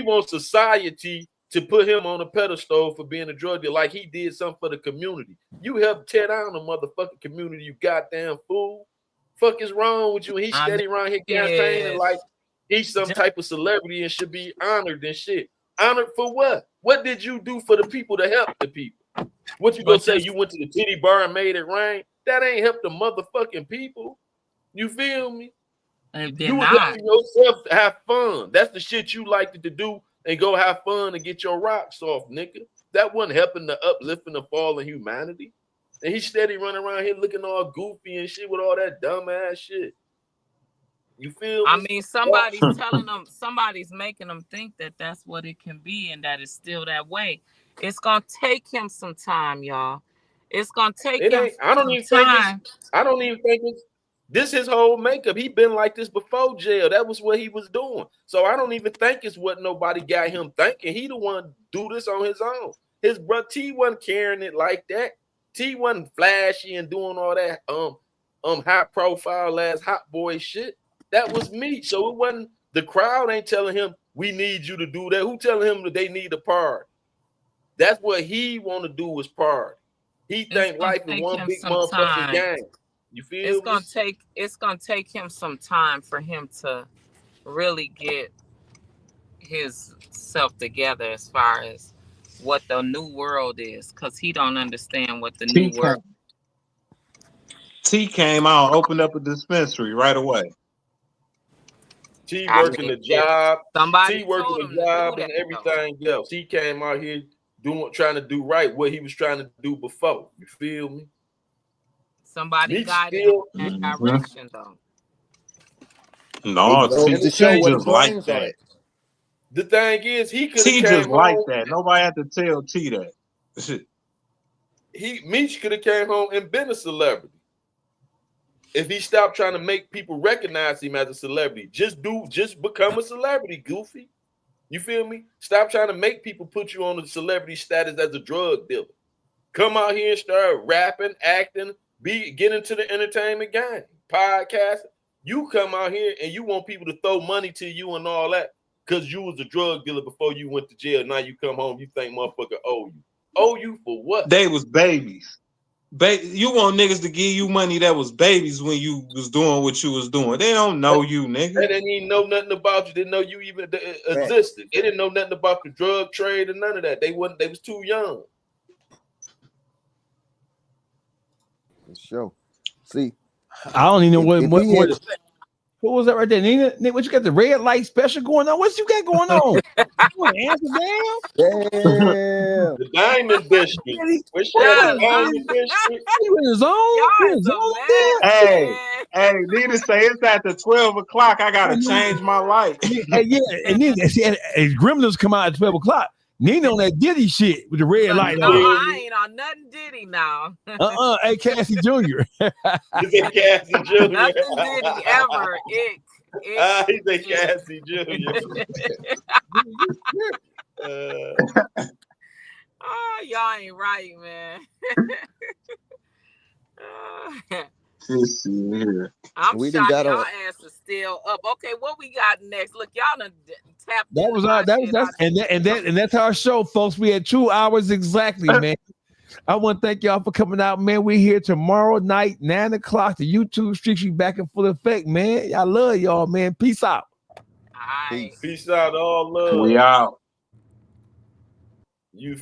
wants society to put him on a pedestal for being a drug dealer, like he did something for the community. You helped tear down the motherfucking community, you goddamn fool. Fuck is wrong with you? And he's steady around here campaigning like he's some type of celebrity and should be honored and shit. Honored for what? What did you do for the people to help the people? What you gonna say? You went to the titty bar and made it rain? That ain't help the motherfucking people. You feel me? You was helping yourself to have fun. That's the shit you liked to do and go have fun and get your rocks off, nigga. That wasn't helping the uplifting the fallen humanity. And he's steady running around here looking all goofy and shit with all that dumb ass shit. You feel me? I mean, somebody's telling them, somebody's making them think that that's what it can be and that it's still that way. It's gonna take him some time, y'all. It's gonna take him I don't even think it's this his whole makeup. He been like this before jail. That was what he was doing. So I don't even think it's what nobody got him thinking. He the one do this on his own. His brother T wasn't carrying it like that. T wasn't flashy and doing all that high profile ass hot boy shit. That was me. So it wasn't the crowd ain't telling him we need you to do that. Who telling him that they need a part? That's what he want to do is part. He think life is one big motherfucking game. You feel it's gonna take him some time for him to really get his self together as far as what the new world is, because he don't understand what the new world. T came out, opened up a dispensary right away. T working the job. T working the job and everything else. He came out here trying to do right what he was trying to do before. You feel me? Somebody guided him in that direction though. No, T just like that. The thing is, he could T have just came like home. that. Nobody had to tell T that. Meech could have came home and been a celebrity. If he stopped trying to make people recognize him as a celebrity, just become a celebrity, goofy. You feel me? Stop trying to make people put you on the celebrity status as a drug dealer. Come out here and start rapping, acting, get into the entertainment game, podcasting. You come out here and you want people to throw money to you and all that because you was a drug dealer before you went to jail. Now you come home, you think motherfucker owe you. Owe you for what? They was babies. You want niggas to give you money that was babies when you was doing what you was doing. They don't know you, nigga. They didn't even know nothing about you. Didn't know you even existed. They didn't know nothing about the drug trade and none of that. They was too young. Sure. See, I don't even know what to say. Who was that right there? Nina, what you got the red light special going on? What you got going on? You want to answer damn? The Diamond District. Where's the Diamond District? You in the zone? Hey, Nina say it's after 12 o'clock. I gotta change my light. Yeah, and then Gremlins come out at 12 o'clock. Nina on that Diddy shit with the red light No, on. I ain't on nothing Diddy now. Hey, Cassie Jr. He's a Cassie Jr. Nothing Diddy ever. He's a Cassie Jr. Oh, y'all ain't right, man. I'm shocked y'all asses still up. Okay, what we got next? Look, y'all done tapped. That's our show, folks. We had 2 hours exactly, man. I want to thank y'all for coming out, man. We're here tomorrow night, 9 o'clock. The YouTube streaks be back in full effect, man. I love y'all, man. Peace out. Peace out, all love. We out. You